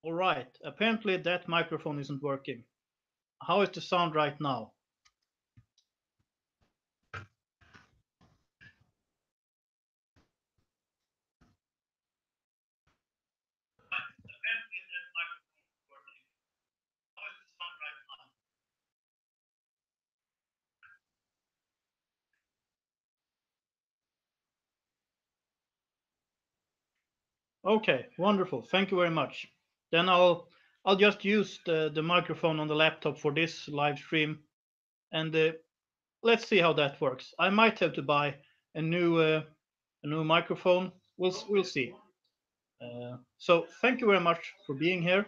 All right. Apparently that microphone isn't working. How is the sound right now? Okay, wonderful. Thank you very much. Then I'll just use the microphone on the laptop for this live stream, and let's see how that works. I might have to buy a new microphone. We'll see. So thank you very much for being here.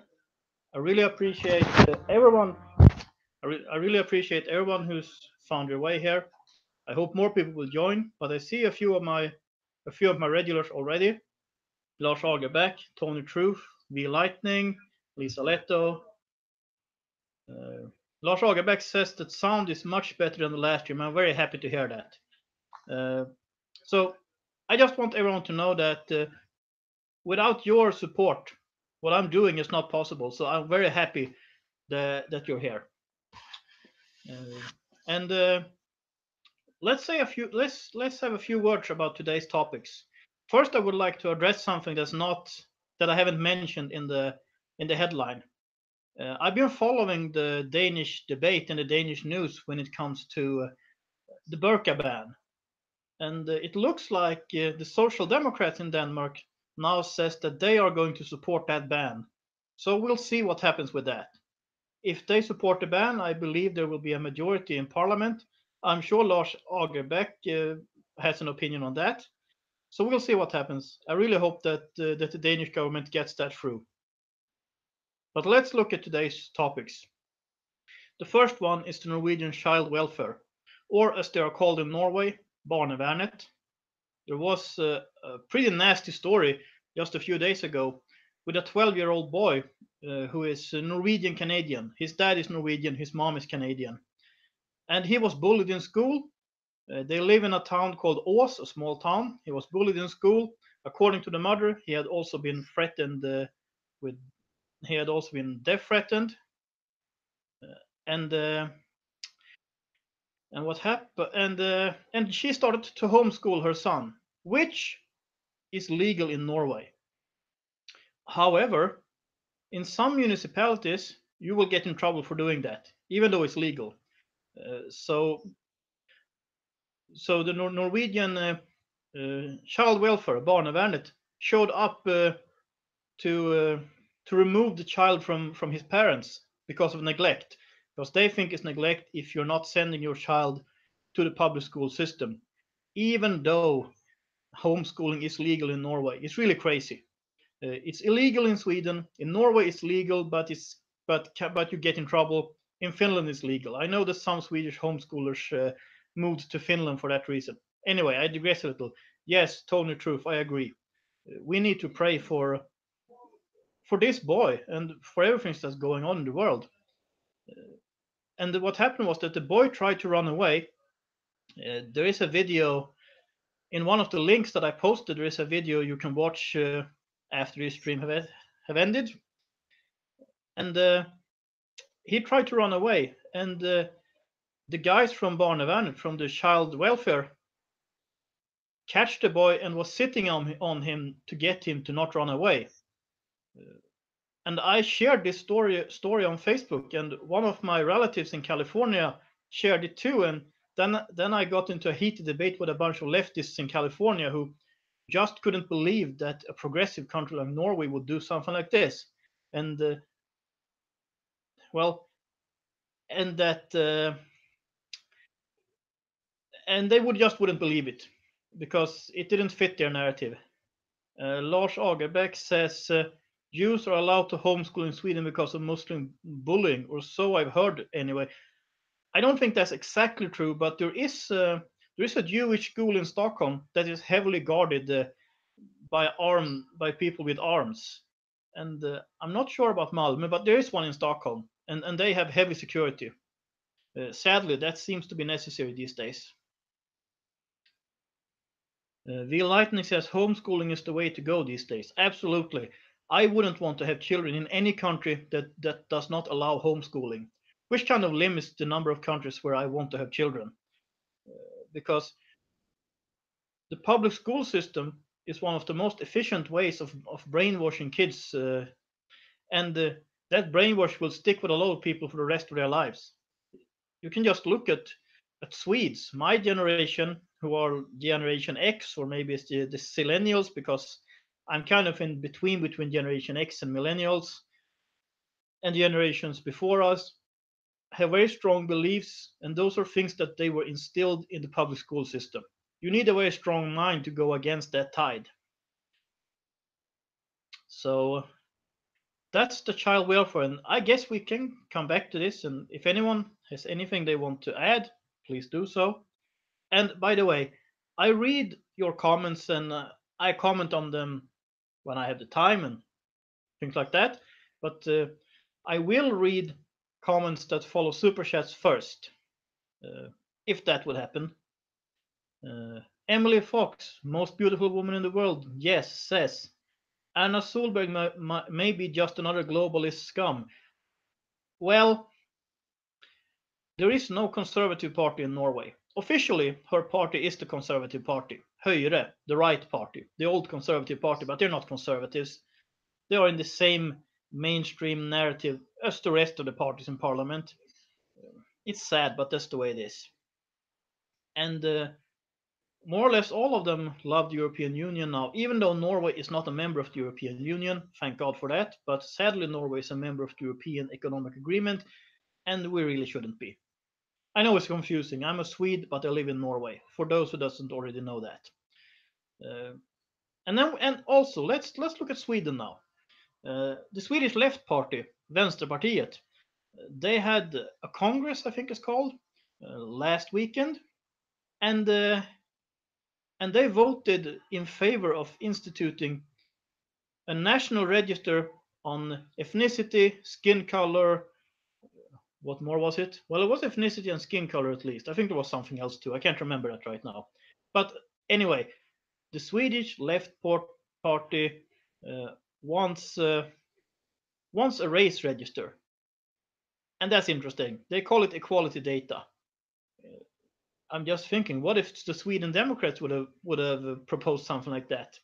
I really appreciate everyone. I really appreciate everyone who's found their way here. I hope more people will join, but I see a few of my regulars already. Lars Agerbeck, Tony Truth, V Lightning, Lisa Leto. Uh, Lars Agerbeck says that sound is much better than the last stream. I'm very happy to hear that. So I just want everyone to know that without your support, what I'm doing is not possible. So I'm very happy that you're here. And let's have a few words about today's topics. First, I would like to address something that I haven't mentioned in the headline. I've been following the Danish debate and the Danish news when it comes to the burqa ban, and it looks like the Social Democrats in Denmark now says that they are going to support that ban. So we'll see what happens with that. If they support the ban, I believe there will be a majority in parliament. I'm sure Lars Agerbeck has an opinion on that. So we'll see what happens. I really hope that the Danish government gets that through. But let's look at today's topics. The first one is the Norwegian Child Welfare, or as they are called in Norway, Barnevernet. There was a pretty nasty story just a few days ago with a 12-year-old boy who is Norwegian Canadian. His dad is Norwegian, his mom is Canadian. And he was bullied in school. They live in a town called Ås, a small town. He was bullied in school. According to the mother, he had also been threatened with. He had also been death threatened. And and what happened? And she started to homeschool her son, which is legal in Norway. However, in some municipalities, you will get in trouble for doing that, even though it's legal. So the Norwegian Child Welfare, Barnevernet, showed up to remove the child from his parents because of neglect, because they think it's neglect if you're not sending your child to the public school system, even though homeschooling is legal in Norway. It's really crazy. It's illegal in Sweden. In Norway, it's legal, but you get in trouble. In Finland, it's legal. I know that some Swedish homeschoolers moved to Finland for that reason. Anyway, I digress a little. Yes, Tony Truth, I agree. We need to pray for this boy and for everything that's going on in the world. And what happened was that the boy tried to run away. There is a video in one of the links that I posted. There is a video you can watch after this stream have ended. And he tried to run away. And the guys from Barnevernet, from the child welfare, catch the boy and was sitting on him to get him to not run away. And I shared this story on Facebook, and one of my relatives in California shared it too. And then I got into a heated debate with a bunch of leftists in California who just couldn't believe that a progressive country like Norway would do something like this. And well, and that and they wouldn't believe it because it didn't fit their narrative. Lars Agerbeck says Jews are allowed to homeschool in Sweden because of Muslim bullying, or so I've heard anyway. I don't think that's exactly true, but there is a Jewish school in Stockholm that is heavily guarded by people with arms, and I'm not sure about Malmö, but there is one in Stockholm, and they have heavy security. Sadly, that seems to be necessary these days. V Lightning says homeschooling is the way to go these days. Absolutely. I wouldn't want to have children in any country that does not allow homeschooling, which kind of limits the number of countries where I want to have children. Because the public school system is one of the most efficient ways of brainwashing kids, and that brainwash will stick with a lot of people for the rest of their lives. You can just look at Swedes, my generation, who are Generation X, or maybe it's the Millennials, because I'm kind of in between Generation X and Millennials, and generations before us have very strong beliefs, and those are things that they were instilled in the public school system. You need a very strong mind to go against that tide. So that's the child welfare, and I guess we can come back to this. And if anyone has anything they want to add, please do so. And by the way, I read your comments and I comment on them when I have the time and things like that. But I will read comments that follow super chats first, uh, if that would happen. Emily Fox, most beautiful woman in the world, yes, says Anna Solberg may be just another globalist scum. Well, there is no conservative party in Norway. Officially, her party is the Conservative Party, Høyre, the right party, the old Conservative Party, but they're not conservatives. They are in the same mainstream narrative as the rest of the parties in parliament. It's sad, but that's the way it is. And more or less all of them love the European Union now, even though Norway is not a member of the European Union. Thank God for that. But sadly, Norway is a member of the European Economic Agreement, and we really shouldn't be. I know it's confusing. I'm a Swede, but I live in Norway. For those who doesn't already know that. And also let's look at Sweden now. The Swedish Left Party, Vänsterpartiet, they had a congress, I think it's called, last weekend, and they voted in favor of instituting a national register on ethnicity, skin color. What more was it? Well, it was ethnicity and skin color at least. I think there was something else too. I can't remember that right now. But anyway, the Swedish Left Party uh, wants wants a race register, and that's interesting. They call it equality data. I'm just thinking, what if the Sweden Democrats would have proposed something like that?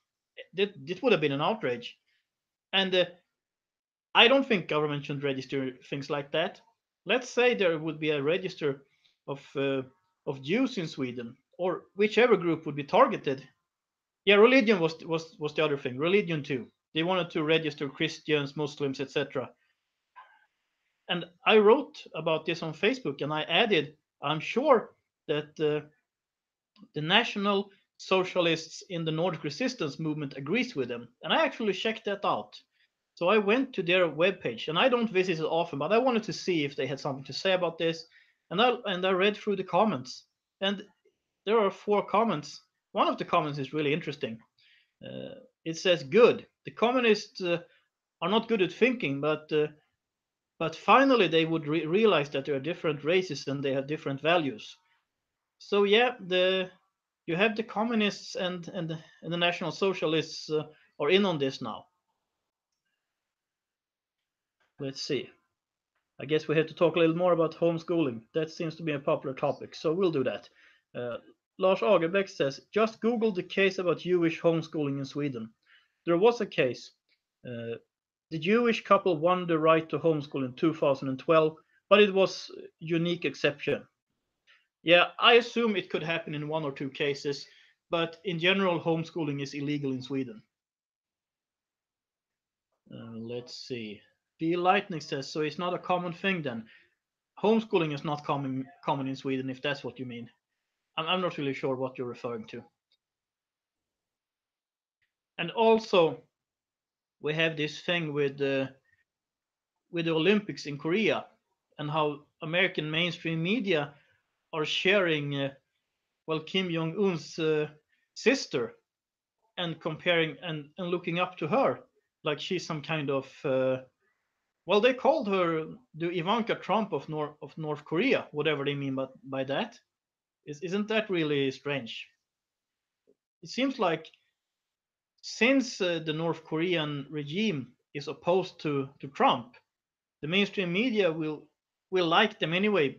It would have been an outrage. And I don't think government should register things like that. Let's say there would be a register of Jews in Sweden, or whichever group would be targeted. Yeah, religion was the other thing. Religion too. They wanted to register Christians, Muslims, etc. And I wrote about this on Facebook, and I added, I'm sure that the National Socialists in the Nordic Resistance movement agrees with them. And I actually checked that out. So I went to their webpage, and I don't visit it often, but I wanted to see if they had something to say about this. And I read through the comments, and there are 4 comments. One of the comments is really interesting. It says, "Good. The communists are not good at thinking, but finally they would realize that there are different races and they have different values." So yeah, you have the communists and the National Socialists are in on this now. Let's see. I guess we have to talk a little more about homeschooling. That seems to be a popular topic, so we'll do that. Uh, Lars Agerbäck says, just Google the case about Jewish homeschooling in Sweden. There was a case. Uh, the Jewish couple won the right to homeschool in 2012, but it was a unique exception. Yeah, I assume it could happen in 1 or 2 cases, but in general, homeschooling is illegal in Sweden. Let's see. B. Lightning says, so it's not a common thing then. Homeschooling is not common in Sweden, if that's what you mean. I'm not really sure what you're referring to. And also, we have this thing with the Olympics in Korea and how American mainstream media are sharing, well, Kim Jong Un's sister and comparing and looking up to her like she's some kind of well, they called her the Ivanka Trump of North Korea, whatever they mean by that. Isn't that really strange? It seems like since the North Korean regime is opposed to Trump, the mainstream media will like them anyway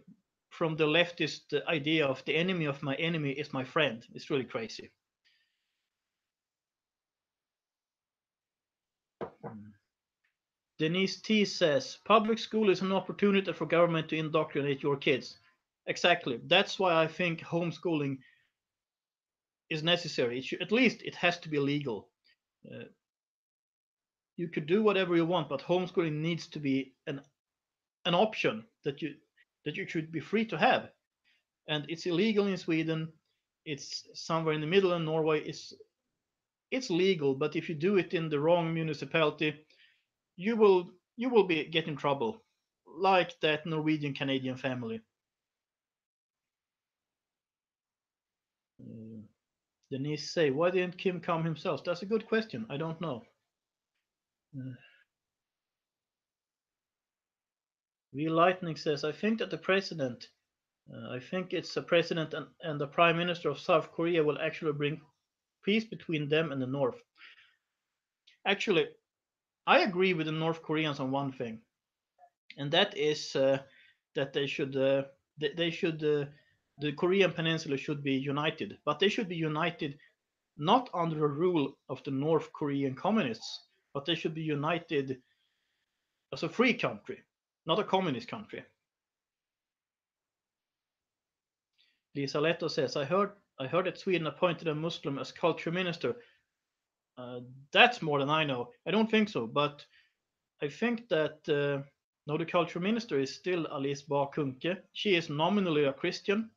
from the leftist idea of the enemy of my enemy is my friend. It's really crazy. Denise T says public school is an opportunity for government to indoctrinate your kids. Exactly. That's why I think homeschooling is necessary. At least it has to be legal. Uh, you could do whatever you want, but homeschooling needs to be an option that you should be free to have. And it's illegal in Sweden. It's somewhere in the middle in Norway. It's legal, but if you do it in the wrong municipality, you will be get in trouble, like that Norwegian Canadian family. Uh, Denise say, why didn't Kim come himself? That's a good question. I don't know. Uh, V Lightning says, I think that the president, I think it's a president and the prime minister of South Korea will actually bring peace between them and the North. Actually, I agree with the North Koreans on one thing, and that is that they should the Korean Peninsula should be united, but they should be united not under the rule of the North Korean communists, but they should be united as a free country, not a communist country. Lisa Leto says, I heard that Sweden appointed a Muslim as culture minister. That's more than I know. I don't think so, but I think that no, the culture minister is still Alice Bah Kuhnke. She is nominally a Christian,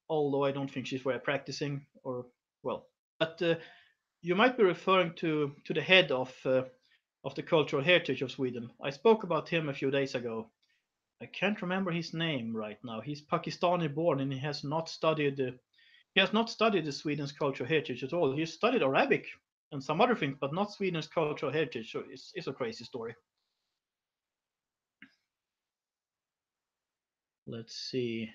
although I don't think she's very practicing or well. But you might be referring to the head of the cultural heritage of Sweden. I spoke about him a few days ago. I can't remember his name right now. He's Pakistani born and he has not studied the Sweden's cultural heritage at all. He studied Arabic and some other things, but not Sweden's cultural heritage. So it's a crazy story. Let's see.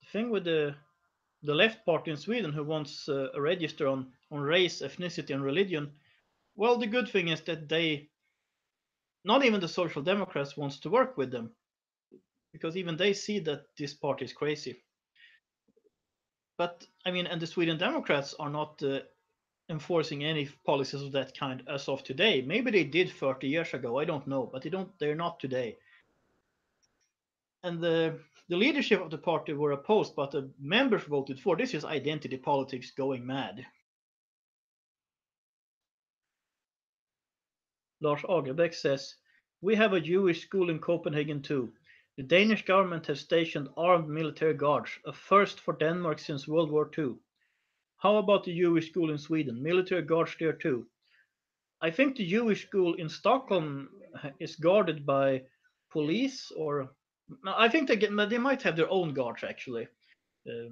The thing with the left party in Sweden who wants a register on race, ethnicity, and religion. Well, the good thing is that not even the Social Democrats wants to work with them because even they see that this party is crazy. But I mean, and the Sweden Democrats are not enforcing any policies of that kind as of today. Maybe they did 30 years ago. I don't know, but they're not today. And the leadership of the party were opposed, but the members voted for. This is identity politics going mad. Lars Agerbäck says, we have a Jewish school in Copenhagen too. The Danish government has stationed armed military guards, a first for Denmark since World War II. How about the Jewish school in Sweden? Military guards there too. I think the Jewish school in Stockholm is guarded by police, or I think they might have their own guards actually,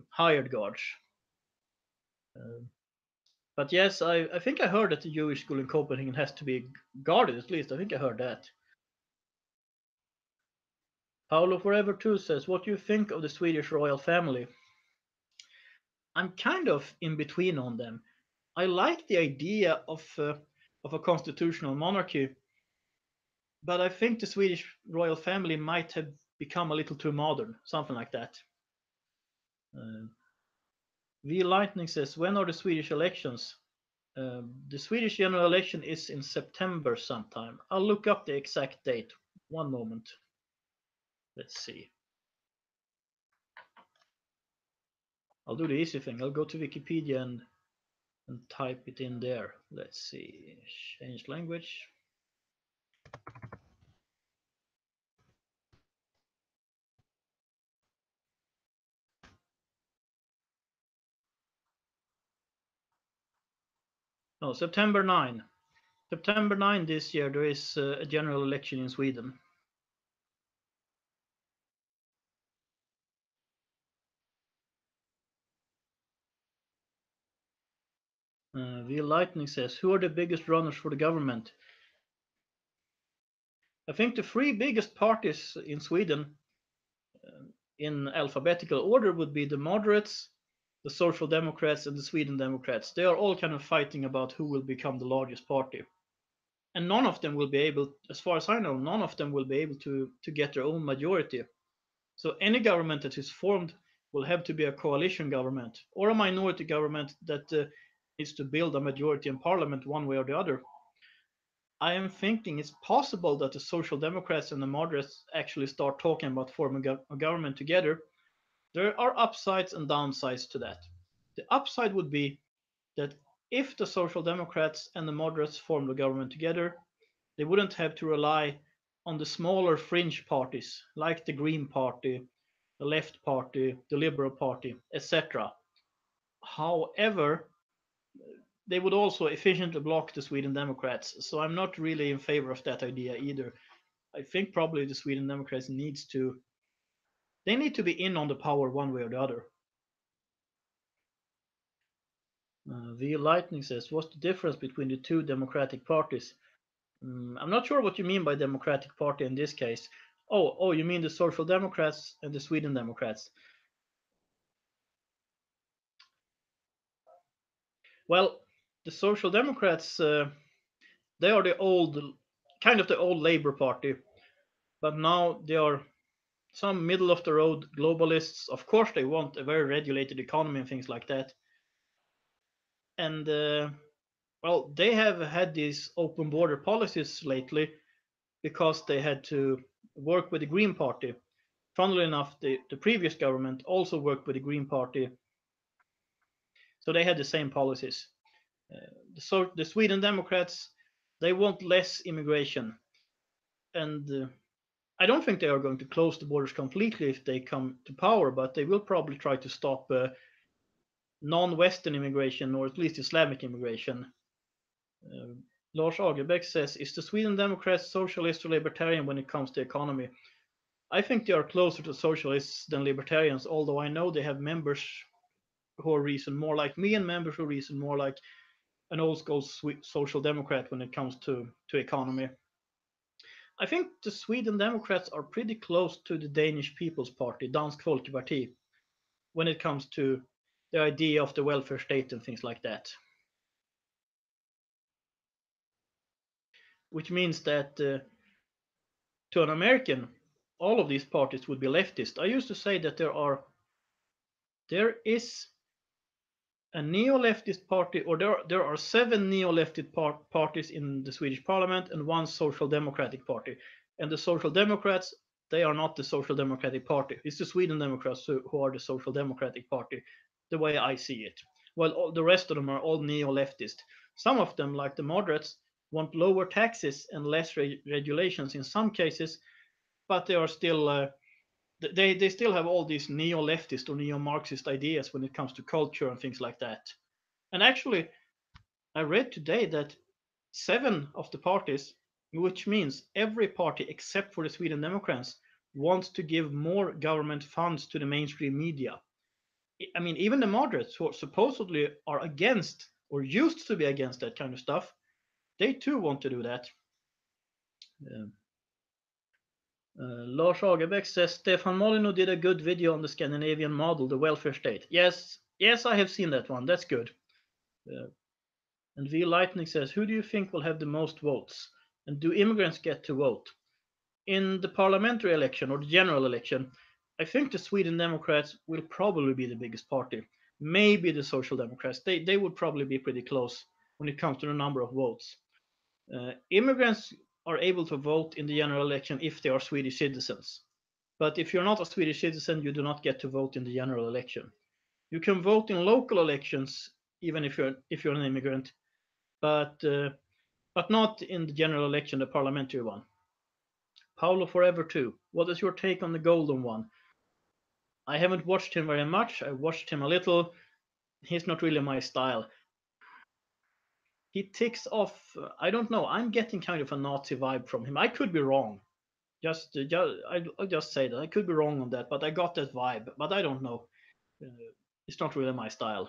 hired guards. Uh, but yes, I think I heard that the Jewish school in Copenhagen has to be guarded at least. I think I heard that. Paolo Forever 2 says, what do you think of the Swedish royal family? I'm kind of in between on them. I like the idea of a constitutional monarchy, but I think the Swedish royal family might have become a little too modern, something like that. Uh, V Lightning says, when are the Swedish elections? The Swedish general election is in September sometime. I'll look up the exact date. One moment. Let's see. I'll do the easy thing. I'll go to Wikipedia and type it in there. Let's see. Change language. No, September 9. September 9 this year, there is a general election in Sweden. V Lightning says, who are the biggest runners for the government? I think the three biggest parties in Sweden in alphabetical order would be the moderates, the Social Democrats, and the Sweden Democrats. They are all kind of fighting about who will become the largest party. And none of them will be able, as far as I know, none of them will be able to get their own majority. So any government that is formed will have to be a coalition government or a minority government that needs to build a majority in parliament one way or the other. I am thinking it's possible that the Social Democrats and the moderates actually start talking about forming a government together. There are upsides and downsides to that. The upside would be that if the Social Democrats and the moderates formed a government together, they wouldn't have to rely on the smaller fringe parties like the Green Party, the Left Party, the Liberal Party, etc. However, they would also efficiently block the Sweden Democrats, so I'm not really in favor of that idea either. I think probably the Sweden Democrats they need to be in on the power one way or the other. The Lightning says, what's the difference between the two democratic parties? I'm not sure what you mean by democratic party in this case. Oh, you mean the Social Democrats and the Sweden Democrats? Well, the Social Democrats, they are the kind of the old Labour Party, but now they are some middle of the road globalists. Of course, they want a very regulated economy and things like that. And well, they have had these open border policies lately because they had to work with the Green Party. Funnily enough, the previous government also worked with the Green Party, so they had the same policies. The Sweden Democrats, they want less immigration, and I don't think they are going to close the borders completely if they come to power, but they will probably try to stop non-Western immigration, or at least Islamic immigration. Uh, Lars Agerbäck says, is the Sweden Democrats socialist or libertarian when it comes to economy? I think they are closer to socialists than libertarians, although I know they have members who reason more like me and members who reason more like an old school social democrat when it comes to economy. I think the Sweden Democrats are pretty close to the Danish People's Party, Dansk Folkeparti, when it comes to the idea of the welfare state and things like that. Which means that to an American, all of these parties would be leftist. I used to say that there is a neo-leftist party, or there are seven neo-leftist parties in the Swedish parliament and one social democratic party. And the social democrats, they are not the social democratic party. It's the Sweden Democrats who are the social democratic party, the way I see it. While all the rest of them are all neo-leftist. Some of them, like the moderates, want lower taxes and less regulations in some cases, but they are still they still have all these neo-leftist or neo-Marxist ideas when it comes to culture and things like that. And actually, I read today that seven of the parties, which means every party except for the Sweden Democrats, wants to give more government funds to the mainstream media. I mean, even the moderates, who supposedly are against or used to be against that kind of stuff, they too want to do that. Um, Lars Agerbäck says Stefan Molyneux did a good video on the Scandinavian model, the welfare state. Yes, I have seen that one. That's good. Uh, and V Lightning says, who do you think will have the most votes? And do immigrants get to vote? In the parliamentary election or the general election, I think the Sweden Democrats will probably be the biggest party. Maybe the Social Democrats. They would probably be pretty close when it comes to the number of votes. Immigrants are able to vote in the general election if they are Swedish citizens. But if you're not a Swedish citizen, you do not get to vote in the general election. You can vote in local elections even if you're an immigrant, but not in the general election, the parliamentary one. Paolo Forever 2. What is your take on the golden one? I haven't watched him very much. I watched him a little. He's not really my style. He ticks off. I don't know. I'm getting kind of a Nazi vibe from him. I could be wrong. I'll just say that I could be wrong on that, but I got that vibe. But I don't know. It's not really my style.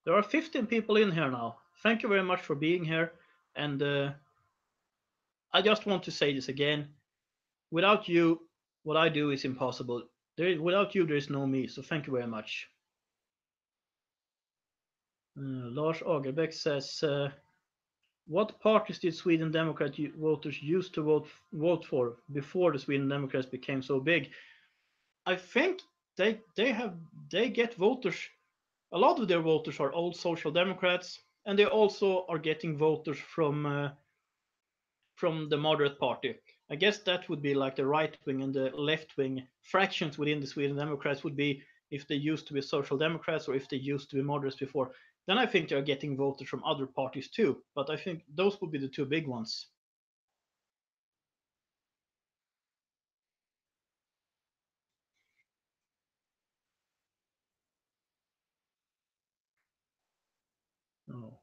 There are 15 people in here now. Thank you very much for being here, and I just want to say this again. Without you, what I do is impossible. Without you, there is no me. So thank you very much. Lars Agerbäck says, what parties did Sweden Democrat voters used to vote for before the Sweden Democrats became so big? I think they get voters. A lot of their voters are old Social Democrats, and they also are getting voters from the moderate party. I guess that would be like the right wing and the left wing fractions within the Sweden Democrats would be if they used to be Social Democrats or if they used to be moderates before. Then I think they're getting voters from other parties too. But I think those would be the two big ones. Oh,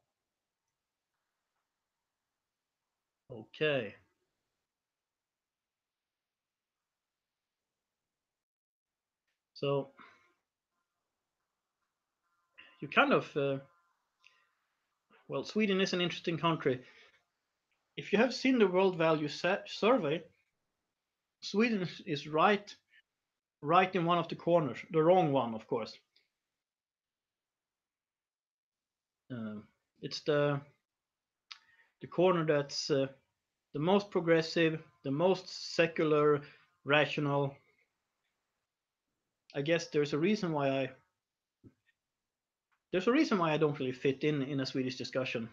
okay. So you kind of, well, Sweden is an interesting country. If you have seen the World Value Survey, Sweden is right in one of the corners, the wrong one, of course. It's the corner that's the most progressive, the most secular, rational. I guess there's a reason why I don't really fit in a Swedish discussion.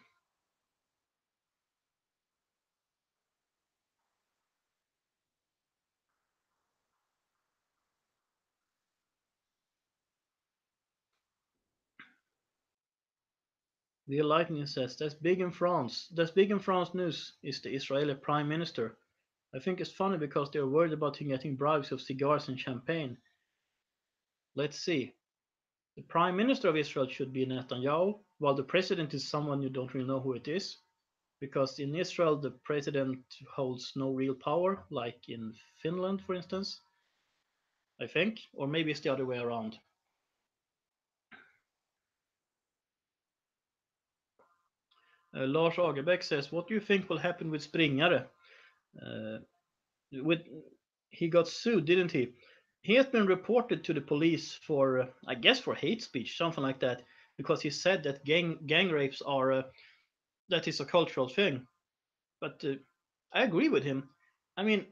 The Lightning says that's big in France. That's big in France news is the Israeli Prime Minister. I think it's funny because they're worried about him getting bribes of cigars and champagne. Let's see. The Prime Minister of Israel should be Netanyahu, while the President is someone you don't really know who it is. Because in Israel, the President holds no real power, like in Finland, for instance, I think. Or maybe it's the other way around. Lars Agerbäck says, what do you think will happen with Springare? Uh, with He got sued, didn't he? He has been reported to the police for, I guess, for hate speech, something like that, because he said that gang rapes are that is a cultural thing. But I agree with him. I mean,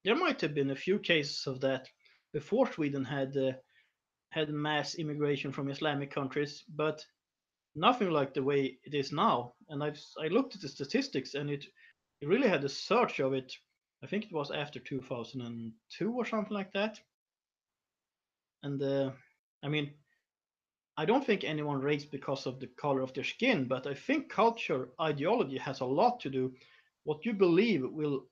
there might have been a few cases of that before Sweden had mass immigration from Islamic countries, but nothing like the way it is now. And I looked at the statistics, and it really had a surge of it. I think it was after 2002 or something like that. And I mean, I don't think anyone rapes because of the color of their skin, but I think culture, ideology has a lot to do. What you believe will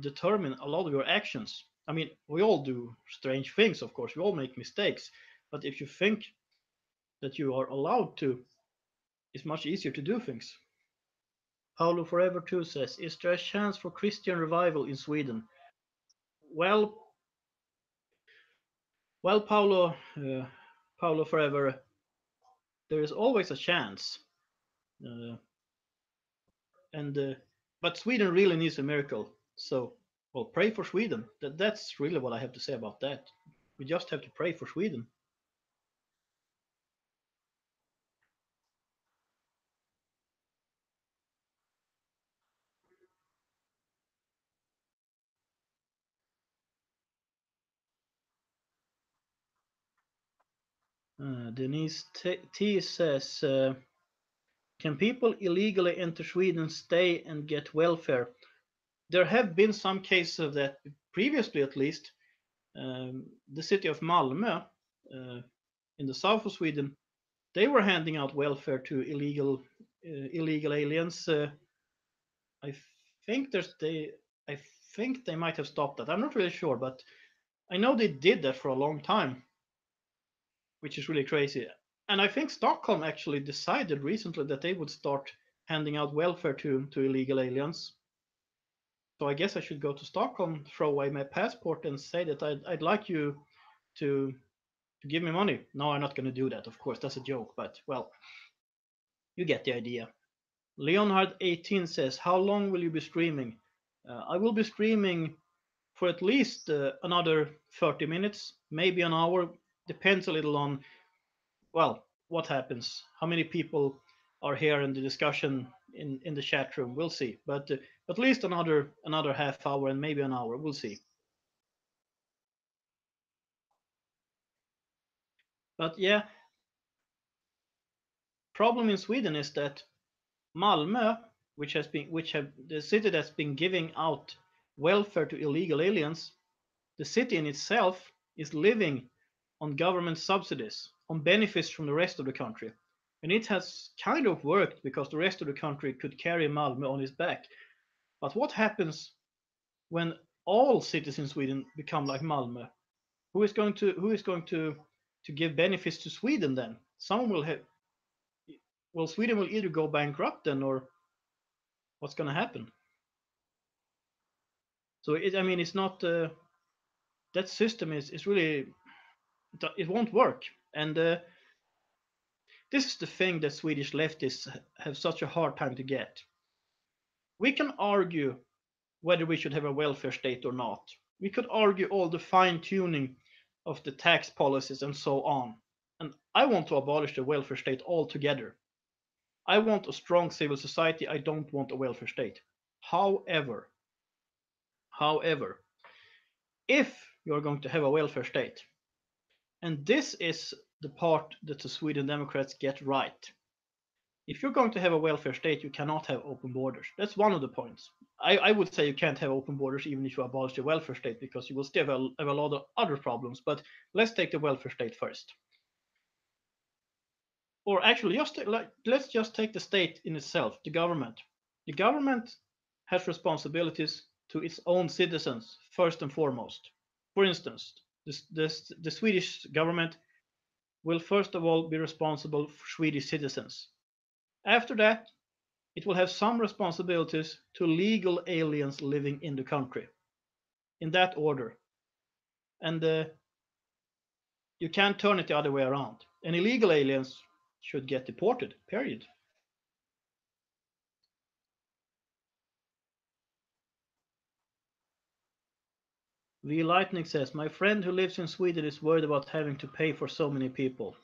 determine a lot of your actions. I mean, we all do strange things, of course. We all make mistakes, but if you think that you are allowed to, it's much easier to do things. Paulo Forever 2 says, is there a chance for Christian revival in Sweden? Well, Paulo Forever, there is always a chance. Uh, and But Sweden really needs a miracle. So, well, pray for Sweden. That's really what I have to say about that. We just have to pray for Sweden. Denise T says, can people illegally enter Sweden, stay, and get welfare? There have been some cases of that previously, at least. The city of Malmö, uh, in the south of Sweden, they were handing out welfare to illegal aliens. I think I think they might have stopped that. I'm not really sure, but I know they did that for a long time, which is really crazy. And I think Stockholm actually decided recently that they would start handing out welfare to illegal aliens. So I guess I should go to Stockholm, throw away my passport, and say that I'd like you to to give me money. No, I'm not going to do that. Of course, that's a joke, but well, you get the idea. Leonhard18 says, how long will you be streaming? I will be streaming for at least another 30 minutes, maybe an hour. Depends a little on, well, what happens, how many people are here in the discussion in the chat room. We'll see. But at least another half hour and maybe an hour. We'll see. But yeah, problem in Sweden is that Malmö, which have the city that's been giving out welfare to illegal aliens, the city in itself is living on government subsidies, on benefits from the rest of the country. And it has kind of worked because the rest of the country could carry Malmö on its back. But what happens when all cities in Sweden become like Malmö? Who is going to give benefits to Sweden then? Someone will have, well, Sweden will either go bankrupt then, or what's going to happen? So I mean, it's not that system is really, it won't work. And this is the thing that Swedish leftists have such a hard time to get. We can argue whether we should have a welfare state or not. We could argue all the fine tuning of the tax policies and so on. And I want to abolish the welfare state altogether. I want a strong civil society. I don't want a welfare state. However, if you're going to have a welfare state, and this is the part that the Sweden Democrats get right. If you're going to have a welfare state, you cannot have open borders. That's one of the points. I would say you can't have open borders even if you abolish the welfare state, because you will still have a lot of other problems. But let's take the welfare state first. Or actually, let's just take the state in itself, the government. The government has responsibilities to its own citizens, first and foremost. For instance, the Swedish government will first of all be responsible for Swedish citizens. After that, it will have some responsibilities to legal aliens living in the country, in that order. And you can't turn it the other way around. And illegal aliens should get deported, period. V. Lightning says, my friend who lives in Sweden is worried about having to pay for so many people.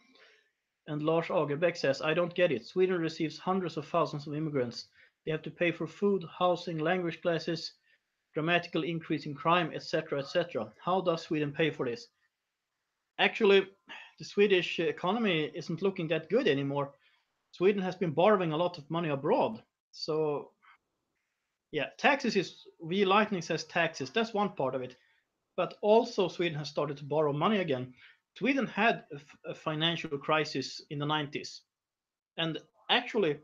And Lars Agerbeck says, I don't get it. Sweden receives hundreds of thousands of immigrants. They have to pay for food, housing, language classes, dramatical increase in crime, etc., etc. How does Sweden pay for this? Actually, the Swedish economy isn't looking that good anymore. Sweden has been borrowing a lot of money abroad. So, yeah, taxes is, V. Lightning says taxes. That's one part of it. But also, Sweden has started to borrow money again. Sweden had a financial crisis in the 90s. And actually,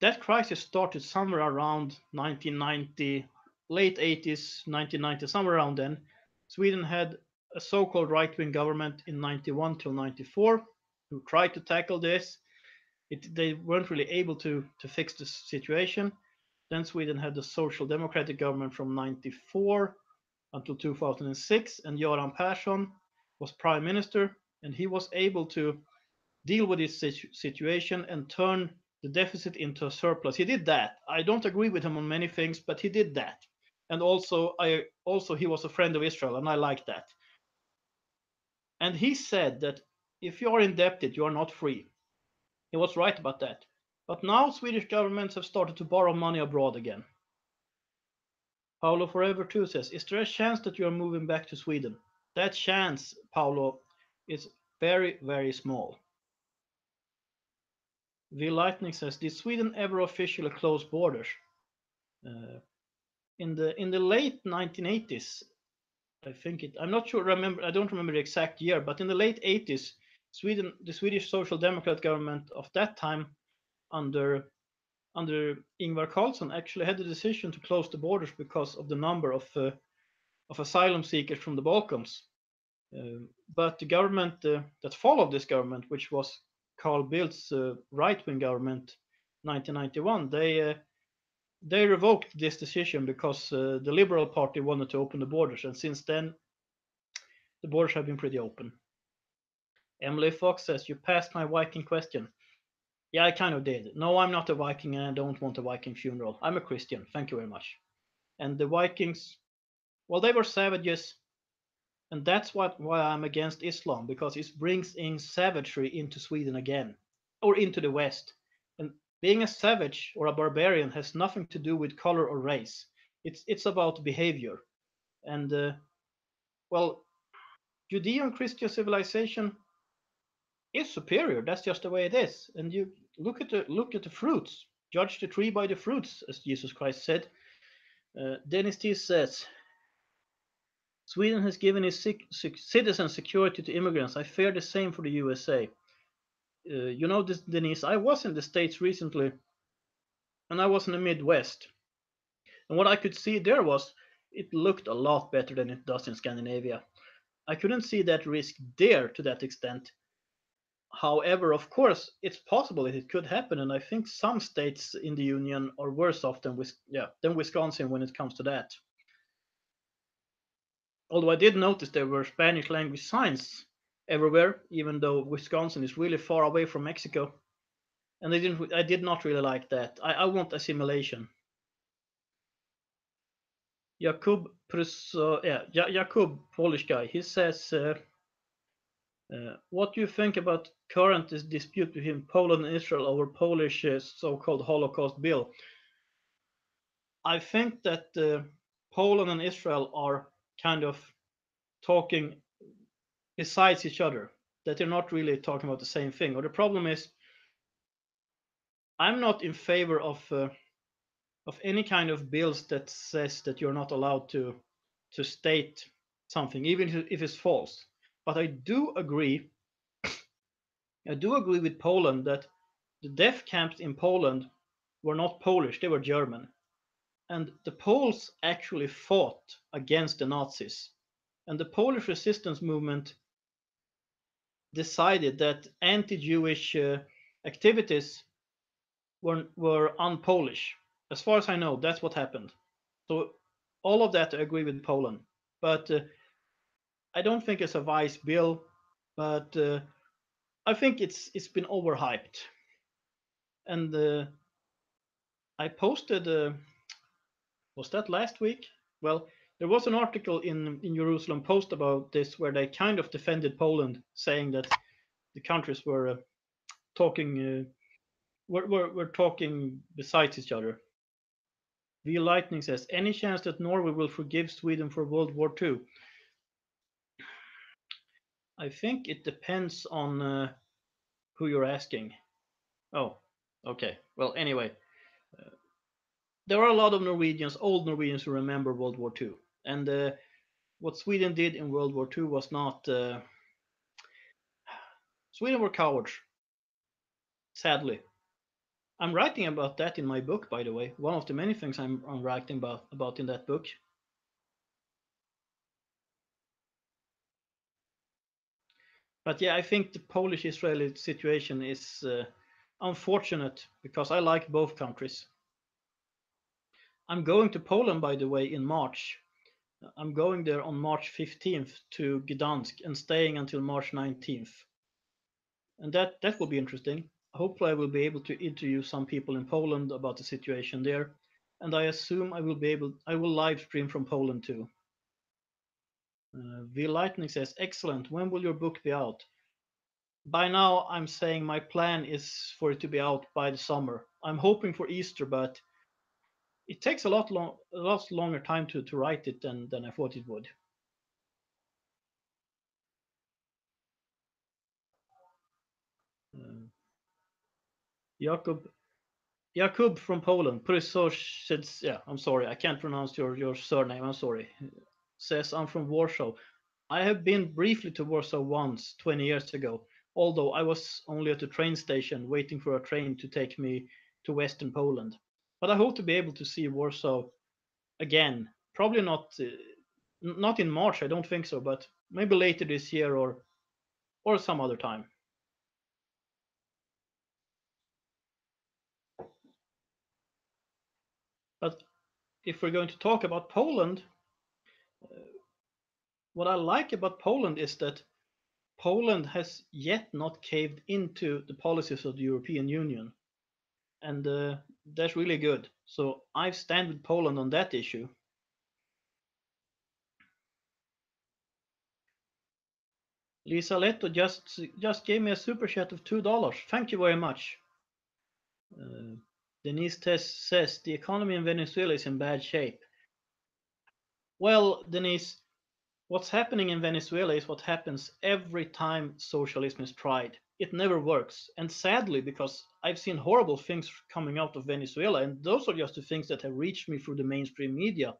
that crisis started somewhere around 1990, late 80s, 1990, somewhere around then. Sweden had a so-called right-wing government in 91 till 94 who tried to tackle this. They weren't really able to fix the situation. Then Sweden had the social democratic government from 94 until 2006, and Göran Persson was prime minister, and he was able to deal with this situation and turn the deficit into a surplus. He did that. I don't agree with him on many things, but he did that. And also he was a friend of Israel, and I like that. And he said that if you are indebted, you are not free. He was right about that. But now Swedish governments have started to borrow money abroad again. Paolo Forever 2 says, is there a chance that you are moving back to Sweden? That chance, Paolo, is very, very small. V. Lightning says, did Sweden ever officially close borders? In the late 1980s, I'm not sure. I don't remember the exact year, but in the late 80s, the Swedish Social Democrat government of that time, under Ingvar Carlsson, actually had the decision to close the borders because of the number of asylum seekers from the Balkans. But the government that followed this government, which was Carl Bildt's right-wing government, 1991, they revoked this decision because the Liberal Party wanted to open the borders, and since then the borders have been pretty open. Emily Fox says, you passed my Viking question. Yeah, I kind of did. No, I'm not a Viking, and I don't want a Viking funeral. I'm a Christian. Thank you very much. And the Vikings, well, they were savages, and that's why I'm against Islam, because it brings in savagery into Sweden again, or into the West. And being a savage or a barbarian has nothing to do with color or race. It's about behavior. And well, Judean Christian civilization is superior. That's just the way it is. And you look at the fruits. Judge the tree by the fruits, as Jesus Christ said. Dennis T says, Sweden has given its citizen security to immigrants. I fear the same for the USA. You know this, Denise, I was in the States recently, and I was in the Midwest. And what I could see there was it looked a lot better than it does in Scandinavia. I couldn't see that risk there to that extent. However, of course, it's possible that it could happen, and I think some states in the union are worse off than Wisconsin when it comes to that. Although I did notice there were Spanish language signs everywhere, even though Wisconsin is really far away from Mexico, and I did not really like that. I want assimilation. Jakub, Polish guy, he says, what do you think about current dispute between Poland and Israel over Polish so-called Holocaust bill? I think that Poland and Israel are kind of talking besides each other, that they're not really talking about the same thing. Or the problem is, I'm not in favor of any kind of bills that says that you're not allowed to state something, even if it's false. But I do agree with Poland that the death camps in Poland were not Polish; they were German. And the Poles actually fought against the Nazis. And the Polish resistance movement decided that anti-Jewish activities were un-Polish. As far as I know, that's what happened. So all of that I agree with Poland, but I don't think it's a wise bill. But I think it's been overhyped. And I posted was that last week? Well, there was an article in Jerusalem Post about this where they kind of defended Poland, saying that the countries were talking were talking besides each other. V Lightning says, any chance that Norway will forgive Sweden for World War II? I think it depends on who you're asking. Oh, okay. Well, anyway, there are a lot of Norwegians, old Norwegians, who remember World War II, and what Sweden did in World War II was not. Sweden were cowards, sadly. I'm writing about that in my book, by the way. One of the many things I'm writing about in that book. But yeah, I think the Polish-Israeli situation is unfortunate because I like both countries. I'm going to Poland, by the way, in March. I'm going there on March 15th to Gdansk and staying until March 19th. And that will be interesting. Hopefully, I will be able to interview some people in Poland about the situation there. And I assume I will live stream from Poland too. V Lightning says, excellent. When will your book be out? By now, I'm saying my plan is for it to be out by the summer. I'm hoping for Easter, but it takes a lot longer time to write it than I thought it would. Uh, Jakub Jakub from Poland, says, yeah, I'm sorry, I can't pronounce your surname, I'm sorry. Says, I'm from Warsaw. I have been briefly to Warsaw once, 20 years ago, although I was only at a train station waiting for a train to take me to Western Poland. But I hope to be able to see Warsaw again. Probably not in March, I don't think so, but maybe later this year or some other time. But if we're going to talk about Poland, what I like about Poland is that Poland has yet not caved into the policies of the European Union, and that's really good. So I stand with Poland on that issue. Lisa Leto just gave me a super chat of $2. Thank you very much. Uh, Denise Tess says the economy in Venezuela is in bad shape. Well, Denise, what's happening in Venezuela is what happens every time socialism is tried. It never works. And sadly, because I've seen horrible things coming out of Venezuela, and those are just the things that have reached me through the mainstream media,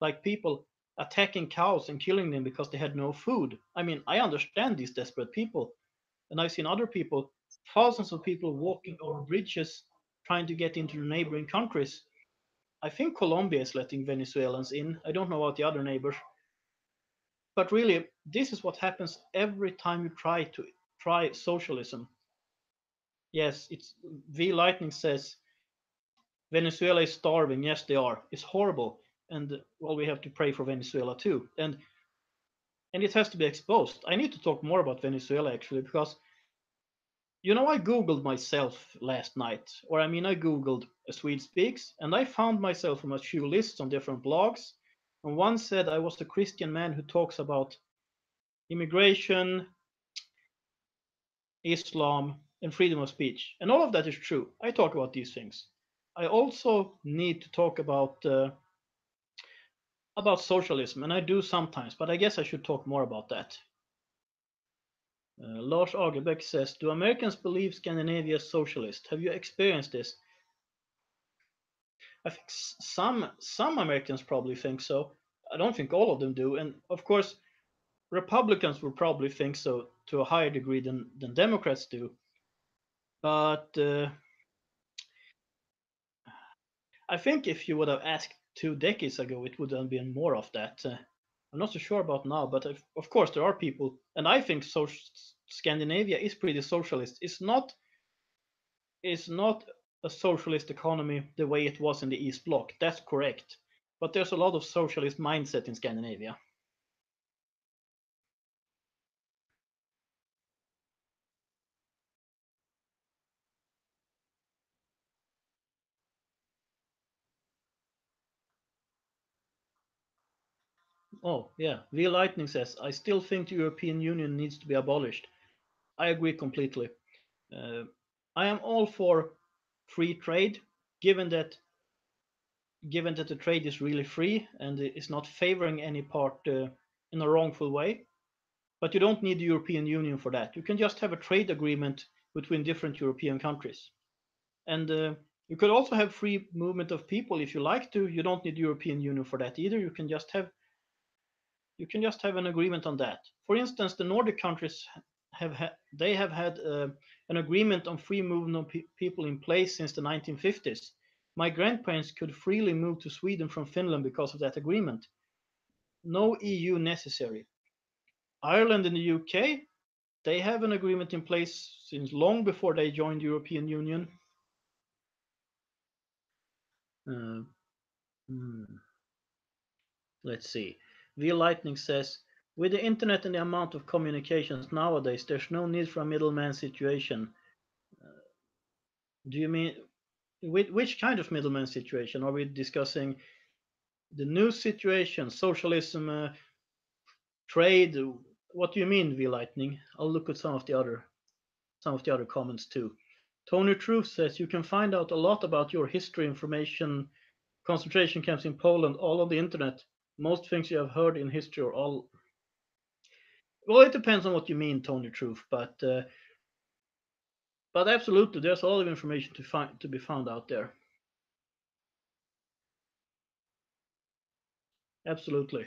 like people attacking cows and killing them because they had no food. I mean, I understand these desperate people. And I've seen other people, thousands of people walking over bridges trying to get into the neighboring countries. I think Colombia is letting Venezuelans in. I don't know about the other neighbors. But really, this is what happens every time you try socialism. Yes, it's V Lightning says Venezuela is starving. Yes, they are. It's horrible, and well, we have to pray for Venezuela too. And it has to be exposed. I need to talk more about Venezuela actually because I googled myself last night, or I mean, I googled a Swede speaks, and I found myself on a few lists on different blogs. And one said I was a Christian man who talks about immigration, Islam, and freedom of speech. And all of that is true. I talk about these things. I also need to talk about socialism, and I do sometimes, but I guess I should talk more about that. Lars Agebeck says, "Do Americans believe Scandinavia is socialist? Have you experienced this?" I think some Americans probably think so. I don't think all of them do, and of course, Republicans will probably think so to a higher degree than Democrats do. But I think if you would have asked 2 decades ago, it would have been more of that. I'm not so sure about now, but of course there are people, and I think Scandinavia is pretty socialist. It's not a socialist economy the way it was in the East Bloc. That's correct, but there's a lot of socialist mindset in Scandinavia. Oh yeah, V Lightning says I still think the European Union needs to be abolished. I agree completely. Uh, I am all for free trade, given that given that the trade is really free and is not favoring any part in a wrongful way. But you don't need the European Union for that. You can just have a trade agreement between different European countries. And you could also have free movement of people if you like to. You don't need the European Union for that either. You can just have an agreement on that. For instance, the Nordic countries have had an agreement on free movement of people in place since the 1950s. My grandparents could freely move to Sweden from Finland because of that agreement. No EU necessary. Ireland and the UK, they have an agreement in place since long before they joined the European Union. Uh, hmm, let's see. V Lightning says, with the internet and the amount of communications nowadays, there's no need for a middleman situation. Do you mean which kind of middleman situation? Are we discussing the new situation, socialism, trade? What do you mean, V Lightning? I'll look at some of the other comments too. Tony Truth says you can find out a lot about your history information, concentration camps in Poland, all on the internet. Most things you have heard in history are all. Well, it depends on what you mean, Tony Truth, but absolutely, there's a lot of information to be found out there. Absolutely.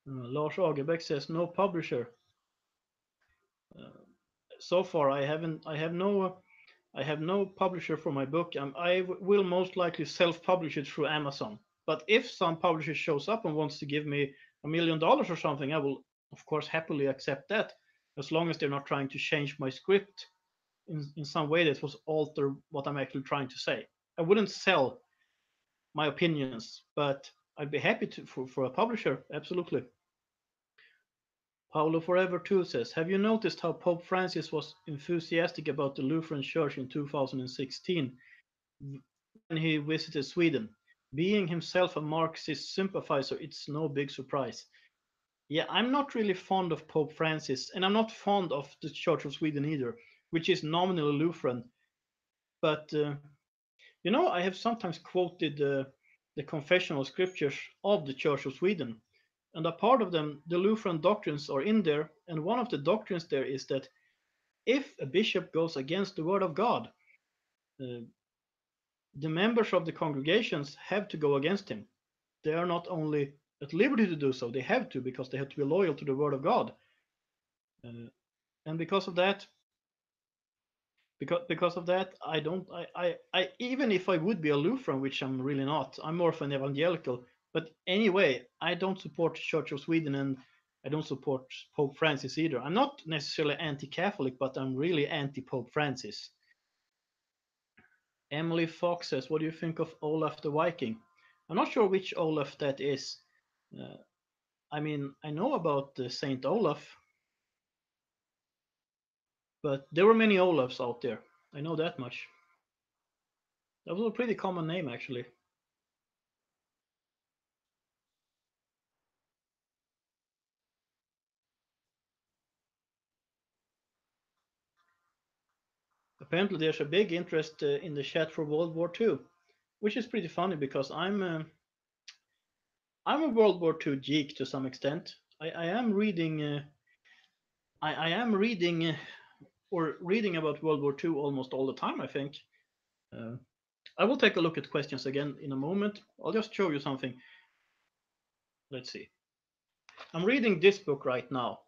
Lars Agebeck says no publisher. Uh, so far, I haven't. I have no publisher for my book. I will most likely self-publish it through Amazon. But if some publisher shows up and wants to give me $1 million or something, I will, of course, happily accept that, as long as they're not trying to change my script in some way that will alter what I'm actually trying to say. I wouldn't sell my opinions, but I'd be happy to for a publisher. Absolutely. Paulo Forever 2 says, have you noticed how Pope Francis was enthusiastic about the Lutheran Church in 2016 when he visited Sweden? Being himself a Marxist sympathizer, it's no big surprise. Yeah, I'm not really fond of Pope Francis, and I'm not fond of the Church of Sweden either, which is nominally Lutheran. But, I have sometimes quoted the confessional scriptures of the Church of Sweden, and a part of them, the Lutheran doctrines, are in there. And one of the doctrines there is that if a bishop goes against the word of God, uh, the members of the congregations have to go against him. They are not only at liberty to do so, they have to, because they have to be loyal to the word of God. Uh, and because of that, I don't I even if I would be a Lutheran, which I'm really not, I'm more of an evangelical. But anyway, I don't support the Church of Sweden, and I don't support Pope Francis either. I'm not necessarily anti-Catholic, but I'm really anti-Pope Francis. Emily Fox says, what do you think of Olaf the Viking? I'm not sure which Olaf that is. Uh, I mean, I know about Saint Olaf, but there were many Olafs out there. I know that much. That was a pretty common name, actually. Apparently, there's a big interest in the chat for World War II, which is pretty funny because I'm a World War II geek to some extent. I am reading I am reading or reading about World War II almost all the time. I think. Uh, I will take a look at questions again in a moment. I'll just show you something. Let's see. I'm reading this book right now.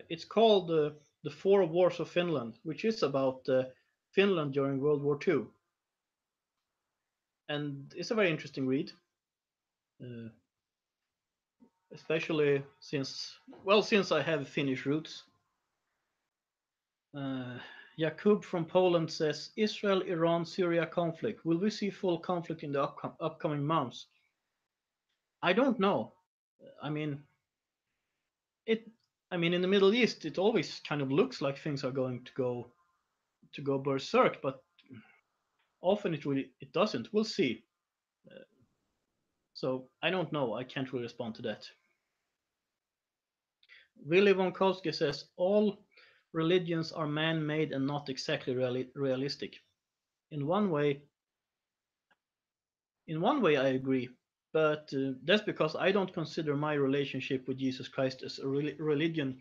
It's called The Four Wars of Finland, which is about Finland during World War II. And it's a very interesting read, uh, especially since I have Finnish roots. Jakub from Poland says, Israel-Iran-Syria conflict. Will we see full conflict in the upcoming months? I don't know. I mean, it. I mean, in the Middle East, it always kind of looks like things are going to go berserk, but often it doesn't. We'll see. So I don't know. I can't really respond to that. Willy Wonkowski says all religions are man-made and not exactly realistic. In one way, I agree, but that's because I don't consider my relationship with Jesus Christ as a religion.